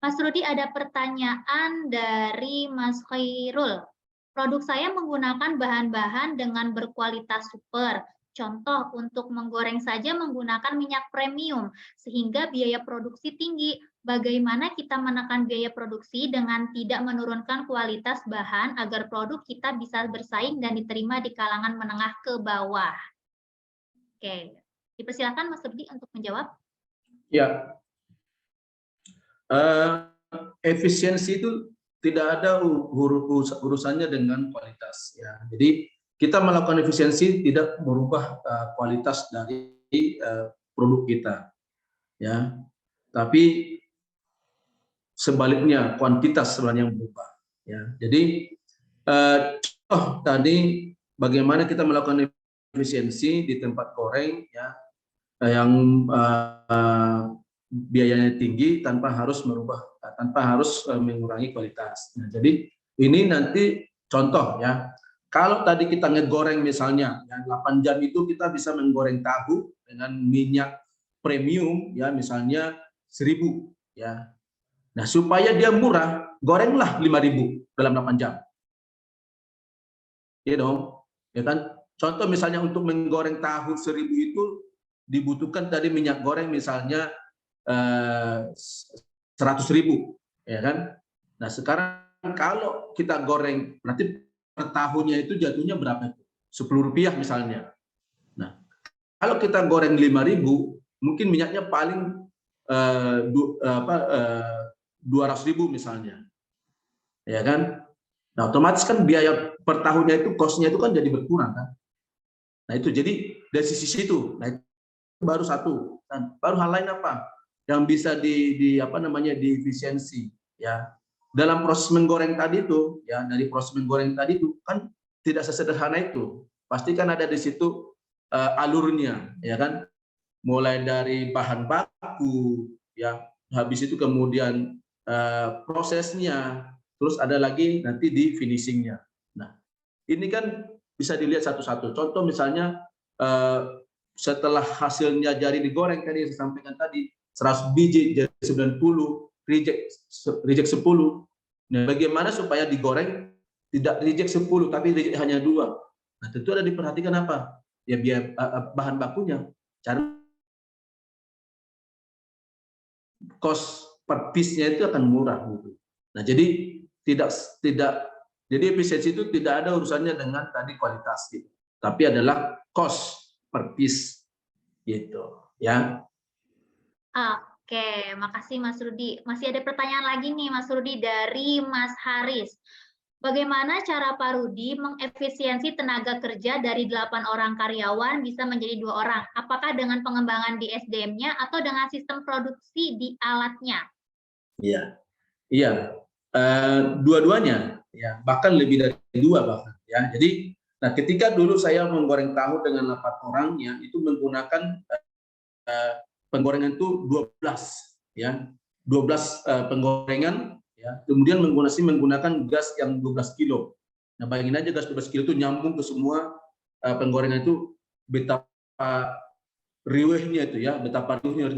Mas Rudi, ada pertanyaan dari Mas Khairul. Produk saya menggunakan bahan-bahan dengan berkualitas super. Contoh, untuk menggoreng saja menggunakan minyak premium, sehingga biaya produksi tinggi. Bagaimana kita menekan biaya produksi dengan tidak menurunkan kualitas bahan agar produk kita bisa bersaing dan diterima di kalangan menengah ke bawah? Oke, dipersilakan Mas Rudi untuk menjawab. Ya, efisiensi itu tidak ada urusannya dengan kualitas ya. Jadi kita melakukan efisiensi tidak merubah kualitas dari produk kita ya. tapi sebaliknya kuantitas sebenarnya yang berubah. Ya, jadi contoh tadi bagaimana kita melakukan efisiensi di tempat goreng ya yang biayanya tinggi tanpa harus mengurangi kualitas. Nah, jadi ini nanti contoh ya. Kalau tadi kita ngegoreng misalnya ya 8 jam itu kita bisa menggoreng tahu dengan minyak premium ya misalnya 1.000 ya. Nah, supaya dia murah, gorenglah 5.000 dalam 8 jam. Iya dong. Ya kan? Contoh misalnya untuk menggoreng tahu 1.000 itu dibutuhkan tadi minyak goreng misalnya 100.000, ya kan? Nah, sekarang kalau kita goreng berarti per tahunnya itu jatuhnya berapa? Rp10 misalnya. Nah, kalau kita goreng 5.000, mungkin minyaknya paling 200.000 misalnya, ya kan? Nah, otomatis kan biaya per tahunnya itu cost-nya itu kan jadi berkurang kan? Nah, itu jadi dari sisi situ. Nah, itu baru satu. Dan baru hal lain apa yang bisa diefisiensi ya. Dalam proses menggoreng tadi itu ya, dari proses menggoreng tadi itu kan tidak sesederhana itu. Pasti kan ada di situ alurnya, ya kan? Mulai dari bahan baku ya, habis itu kemudian prosesnya, terus ada lagi nanti di finishingnya. Nah, ini kan bisa dilihat satu-satu. Contoh misalnya setelah hasilnya jadi digoreng tadi yang saya sampaikan tadi 100 biji jadi 90, reject 10. Nah, bagaimana supaya digoreng tidak reject 10 tapi reject hanya 2? Nah, tentu ada diperhatikan apa? Ya biaya bahan bakunya. Cara cost per piece-nya itu akan murah gitu. Nah, jadi jadi efisiensi itu tidak ada urusannya dengan tadi kualitas gitu. Tapi adalah cost per piece gitu, ya. Oke, makasih Mas Rudi. Masih ada pertanyaan lagi nih Mas Rudi dari Mas Haris. Bagaimana cara Pak Rudi mengefisiensi tenaga kerja dari 8 orang karyawan bisa menjadi 2 orang? Apakah dengan pengembangan di SDM-nya atau dengan sistem produksi di alatnya? Iya, iya. Dua-duanya, ya, bahkan lebih dari 2 bahkan. Ya, jadi, nah ketika dulu saya menggoreng tahu dengan 8 orang, ya, itu menggunakan penggorengan itu 12, ya, 12 penggorengan. Ya, kemudian menggunakan gas yang 12 kilo. Nah, bayangin aja gas 12 kilo itu nyambung ke semua penggorengan itu, betapa riwehnya itu ya, betapa riwehnya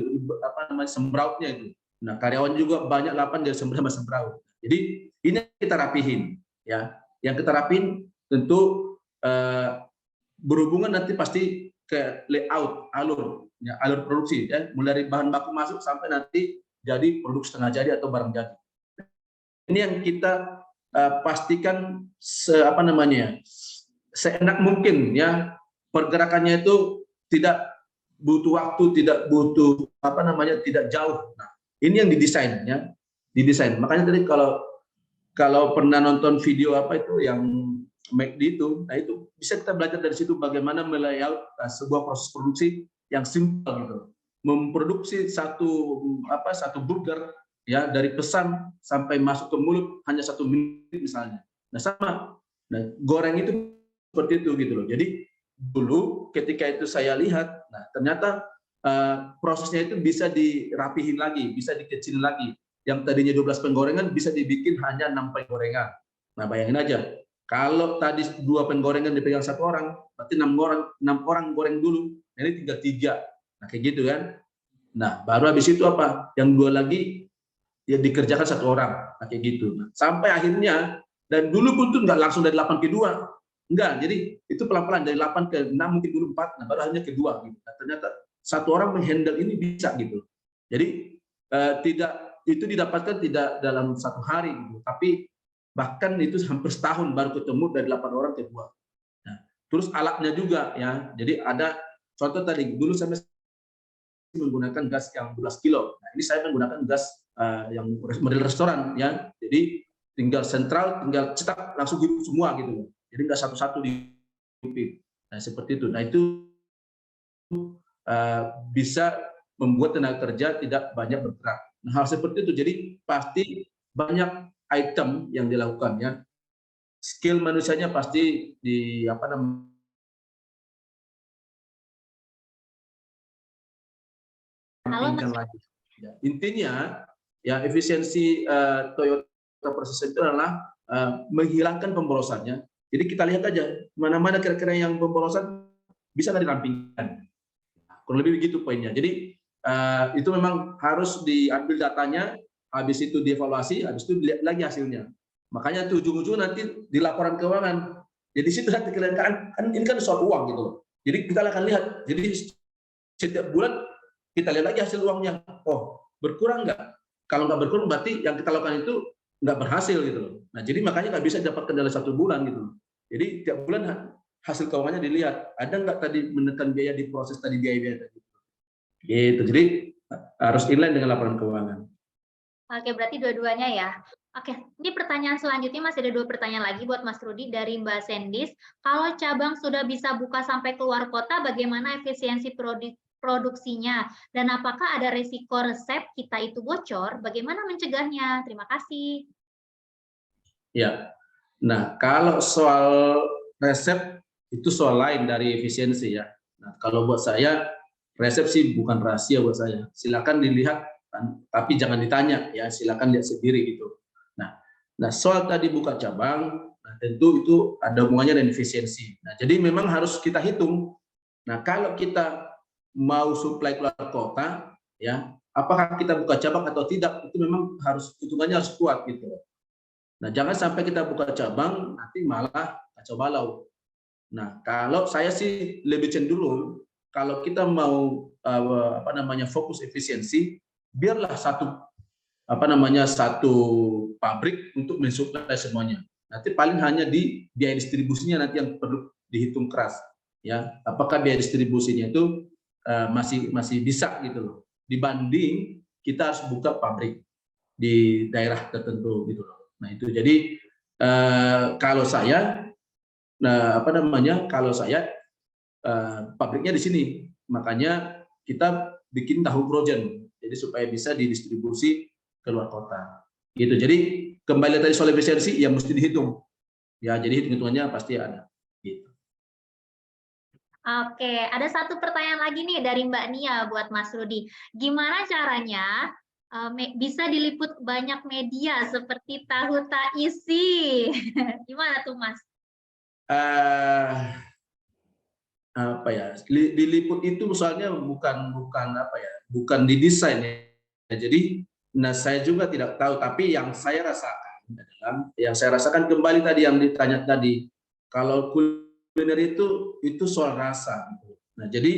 sembrautnya itu. Nah, karyawan juga banyak 8 dari sembraut. Jadi ini kita rapihin ya. Yang kita rapihin tentu berhubungan nanti pasti ke layout alur ya, alur produksi ya, mulai dari bahan baku masuk sampai nanti jadi produk setengah jadi atau barang jadi. Ini yang kita pastikan seenak mungkin ya, pergerakannya itu tidak butuh waktu, tidak butuh tidak jauh. Nah, ini yang didesain ya, didesain. Makanya tadi kalau pernah nonton video apa itu yang McD itu, nah itu bisa kita belajar dari situ bagaimana melayout sebuah proses produksi yang simpel gitu. Memproduksi satu burger ya, dari pesan sampai masuk ke mulut hanya 1 menit misalnya. Nah, sama. Nah, goreng itu seperti itu gitu loh. Jadi dulu ketika itu saya lihat, nah ternyata prosesnya itu bisa dirapihin lagi, bisa dikecilin lagi. Yang tadinya 12 penggorengan bisa dibikin hanya 6 penggorengan. Nah, bayangin aja, kalau tadi 2 penggorengan dipegang 1 orang, berarti 6 orang goreng dulu. Nah, ini tinggal 3. Nah, kayak gitu kan. Nah, baru habis itu apa? Yang 2 lagi ya dikerjakan 1 orang. Nah, kayak gitu. Nah, sampai akhirnya, dan dulu pun tuh nggak langsung dari 8 ke 2. Enggak, jadi itu pelan-pelan dari 8 ke 6, mungkin dulu 4, nah baru akhirnya ke 2 gitu. Nah, ternyata 1 orang menghandle ini bisa gitu. Jadi itu didapatkan tidak dalam 1 hari gitu, tapi bahkan itu hampir setahun baru ketemu dari 8 orang ke 2. Nah, terus alatnya juga ya. Jadi ada contoh tadi dulu saya menggunakan gas yang 12 kilo. Nah, ini saya menggunakan gas yang model restoran ya. Jadi tinggal sentral, tinggal cetak langsung hidup semua gitu. Jadi nggak satu-satu dihidupin. Nah, seperti itu. Nah, itu bisa membuat tenaga kerja tidak banyak bergerak. Nah, hal seperti itu jadi pasti banyak item yang dilakukan ya. Skill manusianya pasti di apa namanya lagi. Ya, intinya ya efisiensi Toyota Proses itu adalah menghilangkan pemborosannya. Jadi kita lihat aja mana-mana kira-kira yang pemborosan bisa dirampingkan. Kurang lebih begitu poinnya. Jadi itu memang harus diambil datanya, habis itu dievaluasi, habis itu dilihat lagi hasilnya. Makanya ujung-ujung nanti di laporan keuangan. Jadi situ nanti kelihatan kan ini kan soal uang gitu loh. Jadi kita akan lihat. Jadi setiap bulan kita lihat lagi hasil uangnya. Oh, berkurang nggak? Kalau nggak berkurang berarti yang kita lakukan itu nggak berhasil gitu loh. Nah, jadi makanya nggak bisa dapatkan dalam 1 bulan gitu loh. Jadi tiap bulan hasil keuangannya dilihat. Ada nggak tadi menekan biaya di proses tadi biaya tadi. Gitu. Jadi harus inline dengan laporan keuangan. Oke, berarti dua-duanya ya. Oke, ini pertanyaan selanjutnya masih ada 2 pertanyaan lagi buat Mas Rudi dari Mbak Sendis. Kalau cabang sudah bisa buka sampai keluar kota, bagaimana efisiensi produksinya? Dan apakah ada resiko resep kita itu bocor? Bagaimana mencegahnya? Terima kasih. Ya, nah kalau soal resep itu soal lain dari efisiensi ya. Nah, kalau buat saya resep sih bukan rahasia buat saya. Silakan dilihat, tapi jangan ditanya ya. Silakan lihat sendiri gitu. Nah soal tadi buka cabang, nah tentu itu ada hubungannya dengan efisiensi. Nah jadi memang harus kita hitung. Nah kalau kita mau supply keluar kota, ya apakah kita buka cabang atau tidak itu memang harus hitungannya harus kuat gitu. Nah jangan sampai kita buka cabang nanti malah kacau balau. Nah kalau saya sih lebih cenderung kalau kita mau fokus efisiensi, biarlah satu pabrik untuk mensuplai semuanya. Nanti paling hanya di biaya distribusinya nanti yang perlu dihitung keras. Ya, apakah biaya distribusinya itu masih bisa gitu loh. Dibanding kita harus buka pabrik di daerah tertentu gitu loh. Nah itu jadi kalau saya pabriknya di sini, makanya kita bikin tahu frozen, jadi supaya bisa didistribusi keluar kota. Gitu. Jadi kembali tadi soal efisiensi yang mesti dihitung. Ya, jadi hitung-hitungannya pasti ada. Gitu. Oke, ada 1 pertanyaan lagi nih dari Mbak Nia buat Mas Rudi. Gimana caranya bisa diliput banyak media seperti tahu tak isi? Gimana tuh, Mas? Diliput itu misalnya bukan didesain ya. Jadi saya juga tidak tahu, tapi yang saya rasakan kembali tadi yang ditanya tadi, kalau kuliner itu soal rasa gitu. Nah jadi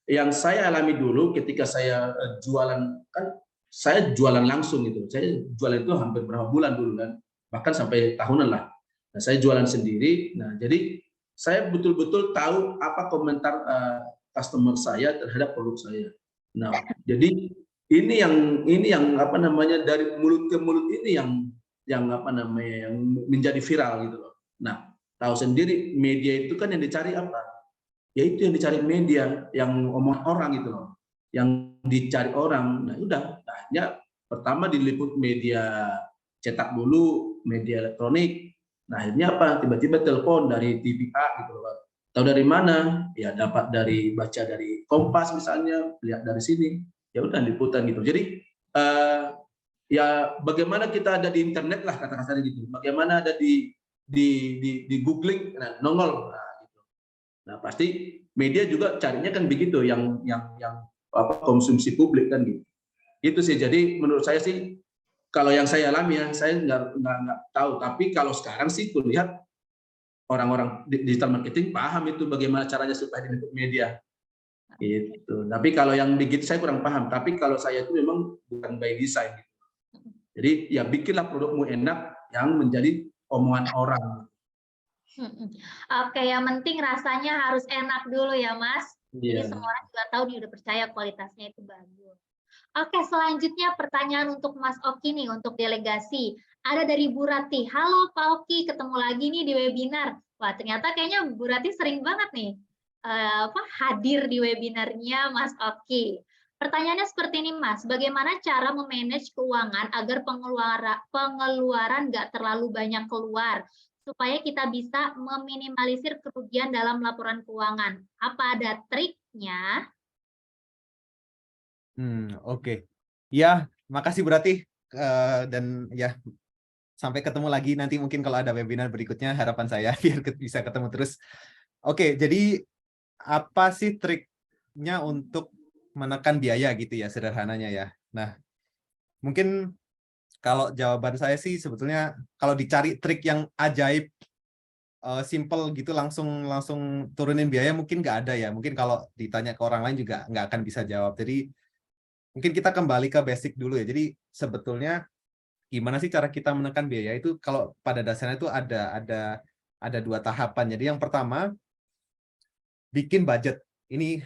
yang saya alami dulu ketika saya jualan, kan saya jualan langsung gitu, saya jualan itu hampir berapa bulan dulu kan, bahkan sampai tahunan lah. Nah saya jualan sendiri. Nah jadi saya betul-betul tahu apa komentar customer saya terhadap produk saya. Nah, jadi ini yang dari mulut ke mulut ini yang menjadi viral gitu loh. Nah, tahu sendiri media itu kan yang dicari apa? Ya itu yang dicari media, yang omong orang gitu loh. Yang dicari orang. Nah, udah, akhirnya pertama diliput media cetak dulu, media elektronik. Nah akhirnya apa? Tiba-tiba telepon dari TVA gitu loh. Tahu dari mana? Ya baca dari Kompas misalnya, lihat dari sini. Ya udah liputan gitu. Jadi ya bagaimana kita ada di internet lah kata-katanya gitu. Bagaimana ada di googling, nongol. Nah, gitu. Nah pasti media juga carinya kan begitu, yang konsumsi publik kan gitu. Itu sih. Jadi menurut saya sih, kalau yang saya alami ya, saya nggak tahu. Tapi kalau sekarang sih kulihat orang-orang digital marketing paham itu bagaimana caranya supaya diliput media. Gitu. Tapi kalau yang begitu saya kurang paham. Tapi kalau saya itu memang bukan by design. Gitu. Jadi ya bikinlah produkmu enak yang menjadi omongan orang. Oke, yang penting rasanya harus enak dulu ya, Mas. Jadi semua orang juga tahu dia udah percaya kualitasnya itu bagus. Oke, selanjutnya pertanyaan untuk Mas Oki nih, untuk delegasi. Ada dari Bu Rati. Halo Pak Oki, ketemu lagi nih di webinar. Wah, ternyata kayaknya Bu Rati sering banget nih hadir di webinarnya Mas Oki. Pertanyaannya seperti ini, Mas. Bagaimana cara memanage keuangan agar pengeluaran nggak terlalu banyak keluar, supaya kita bisa meminimalisir kerugian dalam laporan keuangan? Apa ada triknya? Oke. Ya, makasih berarti. Dan ya, sampai ketemu lagi nanti mungkin kalau ada webinar berikutnya, harapan saya biar bisa ketemu terus. Oke, jadi apa sih triknya untuk menekan biaya gitu ya, sederhananya ya. Nah, mungkin kalau jawaban saya sih sebetulnya kalau dicari trik yang ajaib, simple gitu langsung turunin biaya mungkin nggak ada ya. Mungkin kalau ditanya ke orang lain juga nggak akan bisa jawab. Jadi mungkin kita kembali ke basic dulu ya. Jadi sebetulnya gimana sih cara kita menekan biaya itu, kalau pada dasarnya itu ada dua tahapan. Jadi yang pertama, bikin budget. Ini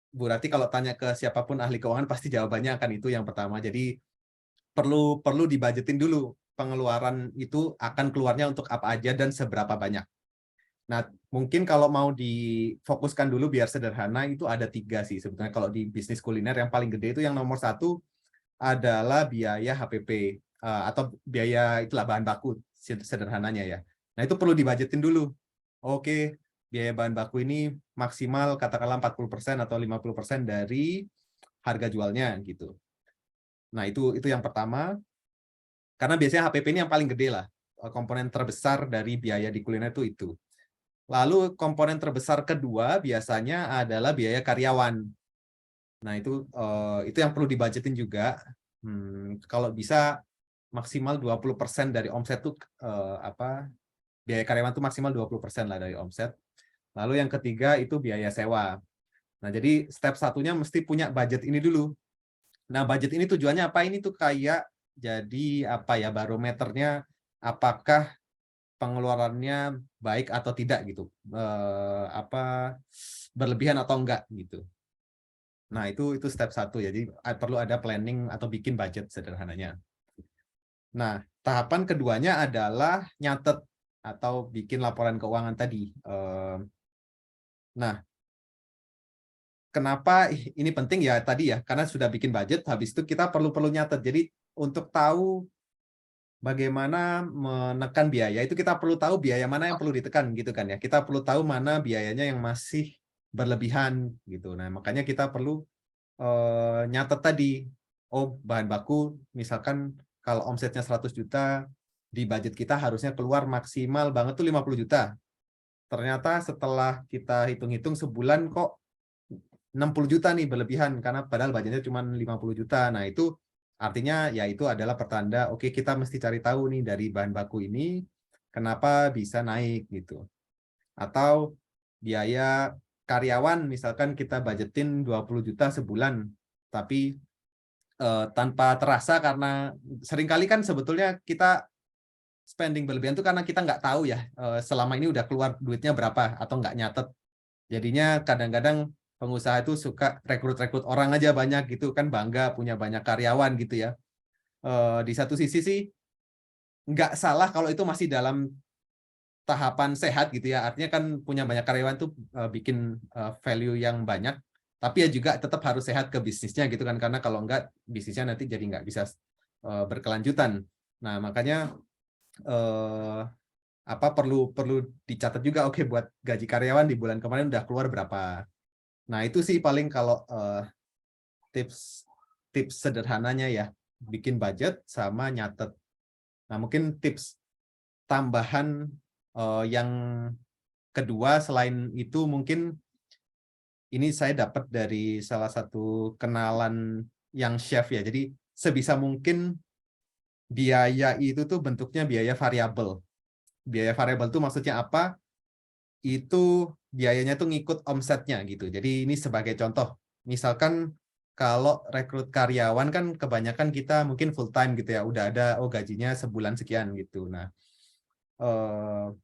Bu Rati kalau tanya ke siapapun ahli keuangan pasti jawabannya akan itu yang pertama. Jadi perlu dibajetin dulu pengeluaran itu akan keluarnya untuk apa aja dan seberapa banyak. Nah, mungkin kalau mau difokuskan dulu biar sederhana, itu ada 3 sih sebetulnya. Kalau di bisnis kuliner yang paling gede itu yang nomor 1 adalah biaya HPP, atau biaya itulah bahan baku sederhananya ya. Nah, itu perlu dibajetin dulu. Oke, biaya bahan baku ini maksimal katakanlah 40% atau 50% dari harga jualnya gitu. Nah, itu yang pertama. Karena biasanya HPP ini yang paling gede lah. Komponen terbesar dari biaya di kuliner itu. Lalu komponen terbesar kedua biasanya adalah biaya karyawan. Nah, itu yang perlu dibajetin juga. Kalau bisa maksimal 20% dari omset tuh biaya karyawan tuh maksimal 20% lah dari omset. Lalu yang ketiga itu biaya sewa. Nah, jadi step satunya mesti punya budget ini dulu. Nah, budget ini tujuannya apa? Ini tuh kayak jadi barometernya apakah pengeluarannya baik atau tidak gitu, berlebihan atau enggak gitu. Nah, itu step 1 ya. Jadi perlu ada planning atau bikin budget sederhananya. Nah, tahapan keduanya adalah nyatet atau bikin laporan keuangan tadi. Nah, kenapa ini penting ya tadi ya? Karena sudah bikin budget, habis itu kita perlu nyatet. Jadi untuk tahu bagaimana menekan biaya itu kita perlu tahu biaya mana yang perlu ditekan gitu kan ya. Kita perlu tahu mana biayanya yang masih berlebihan gitu. Nah, makanya kita perlu nyatet tadi. Oh, bahan baku misalkan kalau omsetnya 100 juta, di budget kita harusnya keluar maksimal banget tuh 50 juta. Ternyata setelah kita hitung-hitung sebulan kok 60 juta nih berlebihan karena padahal budgetnya cuma 50 juta. Nah, itu artinya ya itu adalah pertanda oke, kita mesti cari tahu nih dari bahan baku ini kenapa bisa naik gitu. Atau biaya karyawan misalkan kita budgetin 20 juta sebulan tapi tanpa terasa karena seringkali kan sebetulnya kita spending berlebihan itu karena kita nggak tahu ya selama ini udah keluar duitnya berapa atau nggak nyatet. Jadinya kadang-kadang pengusaha itu suka rekrut orang aja banyak gitu kan, bangga punya banyak karyawan gitu ya. Di satu sisi sih nggak salah kalau itu masih dalam tahapan sehat gitu ya. Artinya kan punya banyak karyawan tuh bikin value yang banyak. Tapi ya juga tetap harus sehat ke bisnisnya gitu kan, karena kalau nggak bisnisnya nanti jadi nggak bisa berkelanjutan. Nah, makanya perlu dicatat juga oke, buat gaji karyawan di bulan kemarin udah keluar berapa. Nah, itu sih paling kalau tips sederhananya ya, bikin budget sama nyatet. Nah, mungkin tips tambahan yang kedua selain itu mungkin ini saya dapat dari salah satu kenalan yang chef ya. Jadi sebisa mungkin biaya itu tuh bentuknya biaya variabel. Biaya variabel itu maksudnya apa? Itu biayanya tuh ngikut omsetnya gitu. Jadi ini sebagai contoh, misalkan kalau rekrut karyawan kan kebanyakan kita mungkin full time gitu ya, udah ada gajinya sebulan sekian gitu. Nah,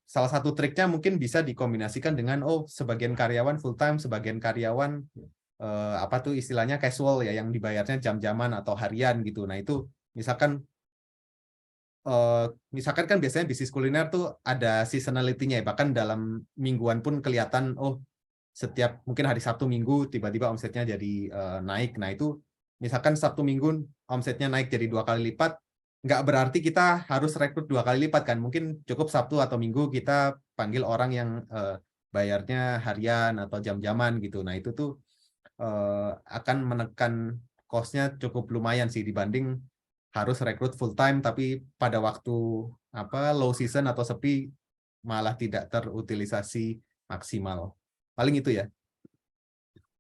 salah satu triknya mungkin bisa dikombinasikan dengan sebagian karyawan full time, sebagian karyawan istilahnya casual ya, yang dibayarnya jam-jaman atau harian gitu. Nah, itu misalkan kan biasanya bisnis kuliner tuh ada seasonality-nya ya, bahkan dalam mingguan pun kelihatan setiap mungkin hari Sabtu Minggu tiba-tiba omsetnya jadi naik. Nah itu misalkan Sabtu Minggu omsetnya naik jadi 2 kali lipat, nggak berarti kita harus rekrut 2 kali lipat kan. Mungkin cukup Sabtu atau Minggu kita panggil orang yang bayarnya harian atau jam-jaman gitu. Nah itu tuh akan menekan cost-nya cukup lumayan sih dibanding harus rekrut full time tapi pada waktu low season atau sepi malah tidak terutilisasi maksimal. Paling itu ya.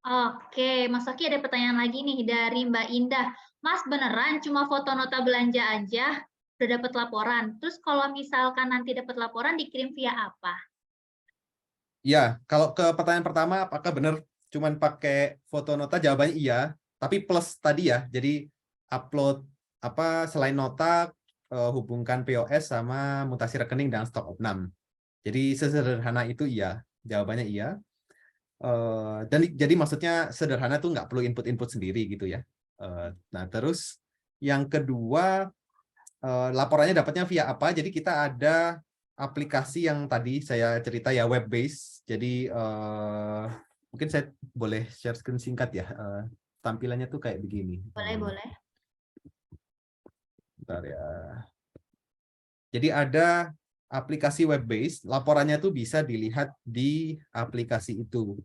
Oke, Mas Oki ada pertanyaan lagi nih dari Mbak Indah. Mas beneran cuma foto nota belanja aja udah dapat laporan? Terus kalau misalkan nanti dapat laporan dikirim via apa? Ya, kalau ke pertanyaan pertama apakah benar cuman pakai foto nota, jawabannya iya, tapi plus tadi ya. Jadi upload selain nota hubungkan POS sama mutasi rekening dan stok opnam. Jadi sesederhana itu iya, jawabannya iya. Dan jadi maksudnya sederhana tuh nggak perlu input sendiri gitu ya. Nah terus yang kedua, laporannya dapatnya via apa? Jadi kita ada aplikasi yang tadi saya cerita ya, web based. Jadi mungkin saya boleh share screen singkat ya. Tampilannya tuh kayak begini. Boleh. Bentar ya. Jadi ada aplikasi web based, laporannya tuh bisa dilihat di aplikasi itu.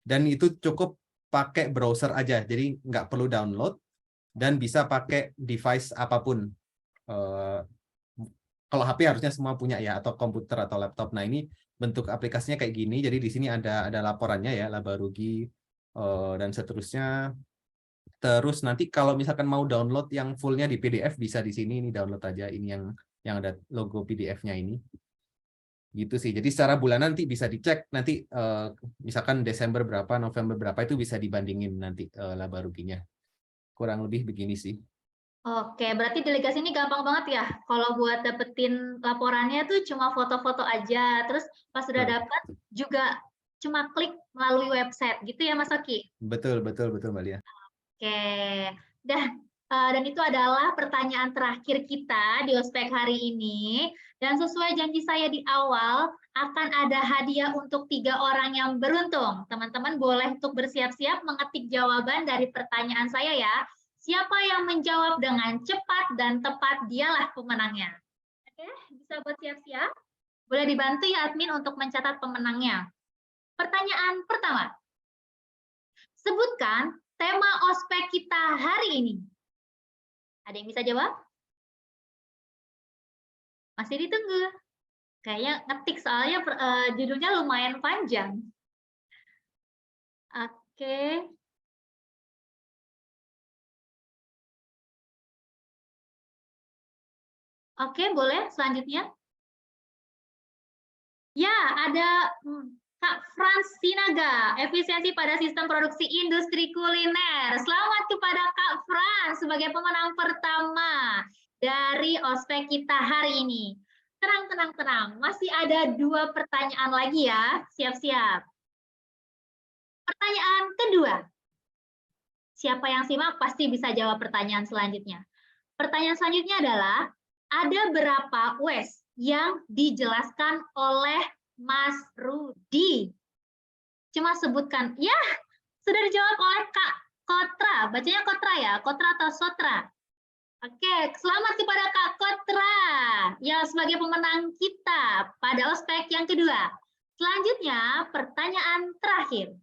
Dan itu cukup pakai browser aja, jadi nggak perlu download dan bisa pakai device apapun. Kalau HP harusnya semua punya ya, atau komputer atau laptop. Nah ini bentuk aplikasinya kayak gini. Jadi di sini ada laporannya ya, laba rugi dan seterusnya. Terus nanti kalau misalkan mau download yang fullnya di PDF bisa di sini, ini download aja ini yang ada logo PDF-nya ini. Gitu sih. Jadi secara bulanan nanti bisa dicek nanti misalkan Desember berapa, November berapa itu bisa dibandingin nanti laba ruginya. Kurang lebih begini sih. Oke, berarti delegasi ini gampang banget ya. Kalau buat dapetin laporannya tuh cuma foto-foto aja. Terus pas sudah dapat juga cuma klik melalui website gitu ya Mas Oki? Betul Mbak Lia. Oke, dan itu adalah pertanyaan terakhir kita di ospek hari ini. Dan sesuai janji saya di awal, akan ada hadiah untuk 3 orang yang beruntung. Teman-teman boleh untuk bersiap-siap mengetik jawaban dari pertanyaan saya ya. Siapa yang menjawab dengan cepat dan tepat, dialah pemenangnya. Oke, bisa buat siap-siap. Boleh dibantu ya admin untuk mencatat pemenangnya. Pertanyaan pertama. Sebutkan tema ospek kita hari ini. Ada yang bisa jawab? Masih ditunggu. Kayaknya ngetik soalnya judulnya lumayan panjang. Oke. Oke, boleh selanjutnya. Ya, ada Kak Frans Sinaga, efisiensi pada sistem produksi industri kuliner. Selamat kepada Kak Frans sebagai pemenang pertama dari ospek kita hari ini. Tenang. Masih ada 2 pertanyaan lagi ya. Siap-siap. Pertanyaan kedua. Siapa yang simak pasti bisa jawab pertanyaan selanjutnya. Pertanyaan selanjutnya adalah, ada berapa UES yang dijelaskan oleh Mas Rudi? Cuma sebutkan. Ya, sudah dijawab oleh Kak Kotra. Bacanya Kotra ya? Kotra atau Sotra? Oke, selamat kepada Kak Kotra yang sebagai pemenang kita pada ospek yang kedua. Selanjutnya, pertanyaan terakhir.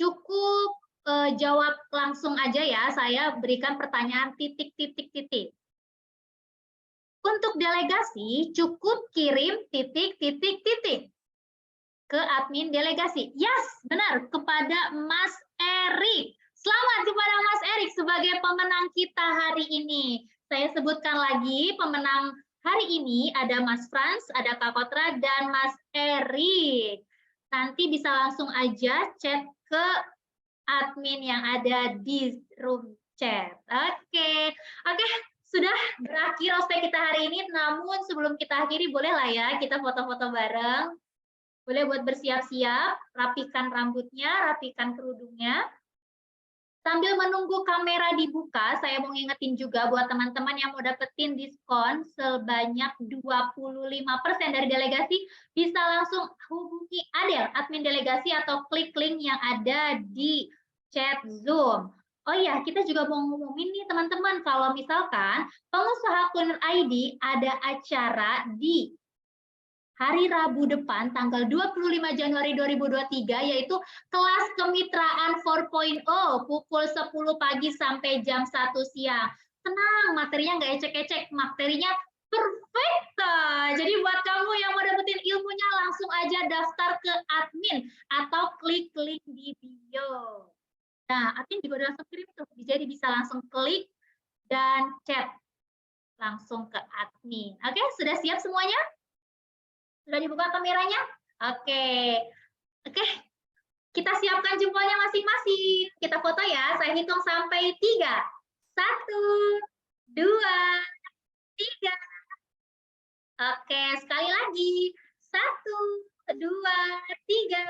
Cukup jawab langsung aja ya, saya berikan pertanyaan titik. Untuk delegasi, cukup kirim titik ke admin delegasi. Yes, benar, kepada Mas Erik. Selamat kepada Mas Erik sebagai pemenang kita hari ini. Saya sebutkan lagi pemenang hari ini ada Mas Frans, ada Kak Kotra, dan Mas Erik. Nanti bisa langsung aja chat ke admin yang ada di room chat. Oke, sudah berakhir ospek kita hari ini. Namun sebelum kita akhiri, boleh lah ya kita foto-foto bareng. Boleh buat bersiap-siap, rapikan rambutnya, rapikan kerudungnya. Sambil menunggu kamera dibuka, saya mau ngingetin juga buat teman-teman yang mau dapetin diskon sebanyak 25% dari delegasi, bisa langsung hubungi Adel, admin delegasi, atau klik link yang ada di chat Zoom. Oh iya, kita juga mau ngumumin nih teman-teman, kalau misalkan Pengusaha Kuliner ID ada acara di hari Rabu depan, tanggal 25 Januari 2023, yaitu kelas kemitraan 4.0, pukul 10 pagi sampai jam 1 siang. Tenang, materinya nggak ecek-ecek, materinya perfecta. Jadi buat kamu yang mau dapetin ilmunya, langsung aja daftar ke admin, atau klik link di bio. Nah, admin juga udah langsung kirim tuh, jadi bisa langsung klik dan chat langsung ke admin. Oke, sudah siap semuanya? Sudah dibuka kameranya? Oke. Kita siapkan jempolnya masing-masing. Kita foto ya. Saya hitung sampai 3. 1, 2, 3. Oke, sekali lagi. 1, 2, 3.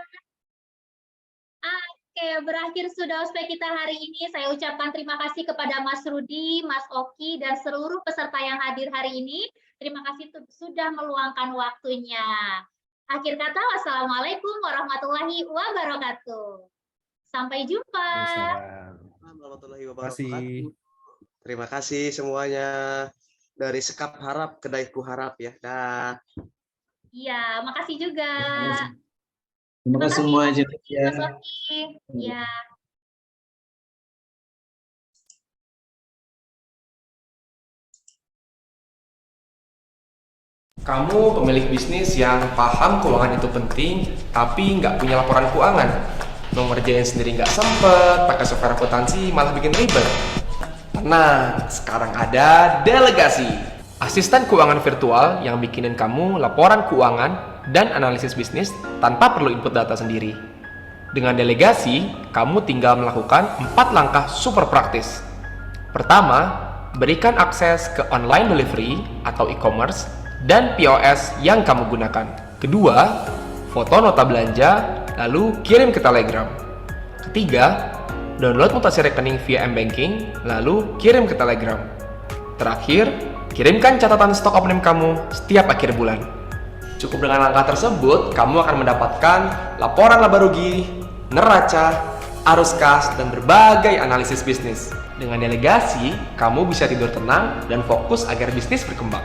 Oke, berakhir sudah ospek kita hari ini. Saya ucapkan terima kasih kepada Mas Rudi, Mas Oki, dan seluruh peserta yang hadir hari ini. Terima kasih sudah meluangkan waktunya. Akhir kata, wassalamualaikum warahmatullahi wabarakatuh. Sampai jumpa. Warahmatullahi wabarakatuh. Terima kasih semuanya. Dari Sekap Harap, Kedaiku Harap ya. Dah. Iya, makasih juga. Terima kasih semua. Mas Oki. Ya. Kamu pemilik bisnis yang paham keuangan itu penting, tapi nggak punya laporan keuangan. Mau ngerjain sendiri nggak sempet, pakai software akuntansi malah bikin ribet. Tenang, sekarang ada delegasi. Asisten keuangan virtual yang bikinin kamu laporan keuangan dan analisis bisnis tanpa perlu input data sendiri. Dengan delegasi, kamu tinggal melakukan 4 langkah super praktis. Pertama, berikan akses ke online delivery atau e-commerce dan POS yang kamu gunakan. Kedua, foto nota belanja, lalu kirim ke Telegram. Ketiga, download mutasi rekening via M-Banking, lalu kirim ke Telegram. Terakhir, kirimkan catatan stok opening kamu setiap akhir bulan. Cukup dengan langkah tersebut, kamu akan mendapatkan laporan laba rugi, neraca, arus kas, dan berbagai analisis bisnis. Dengan delegasi, kamu bisa tidur tenang dan fokus agar bisnis berkembang.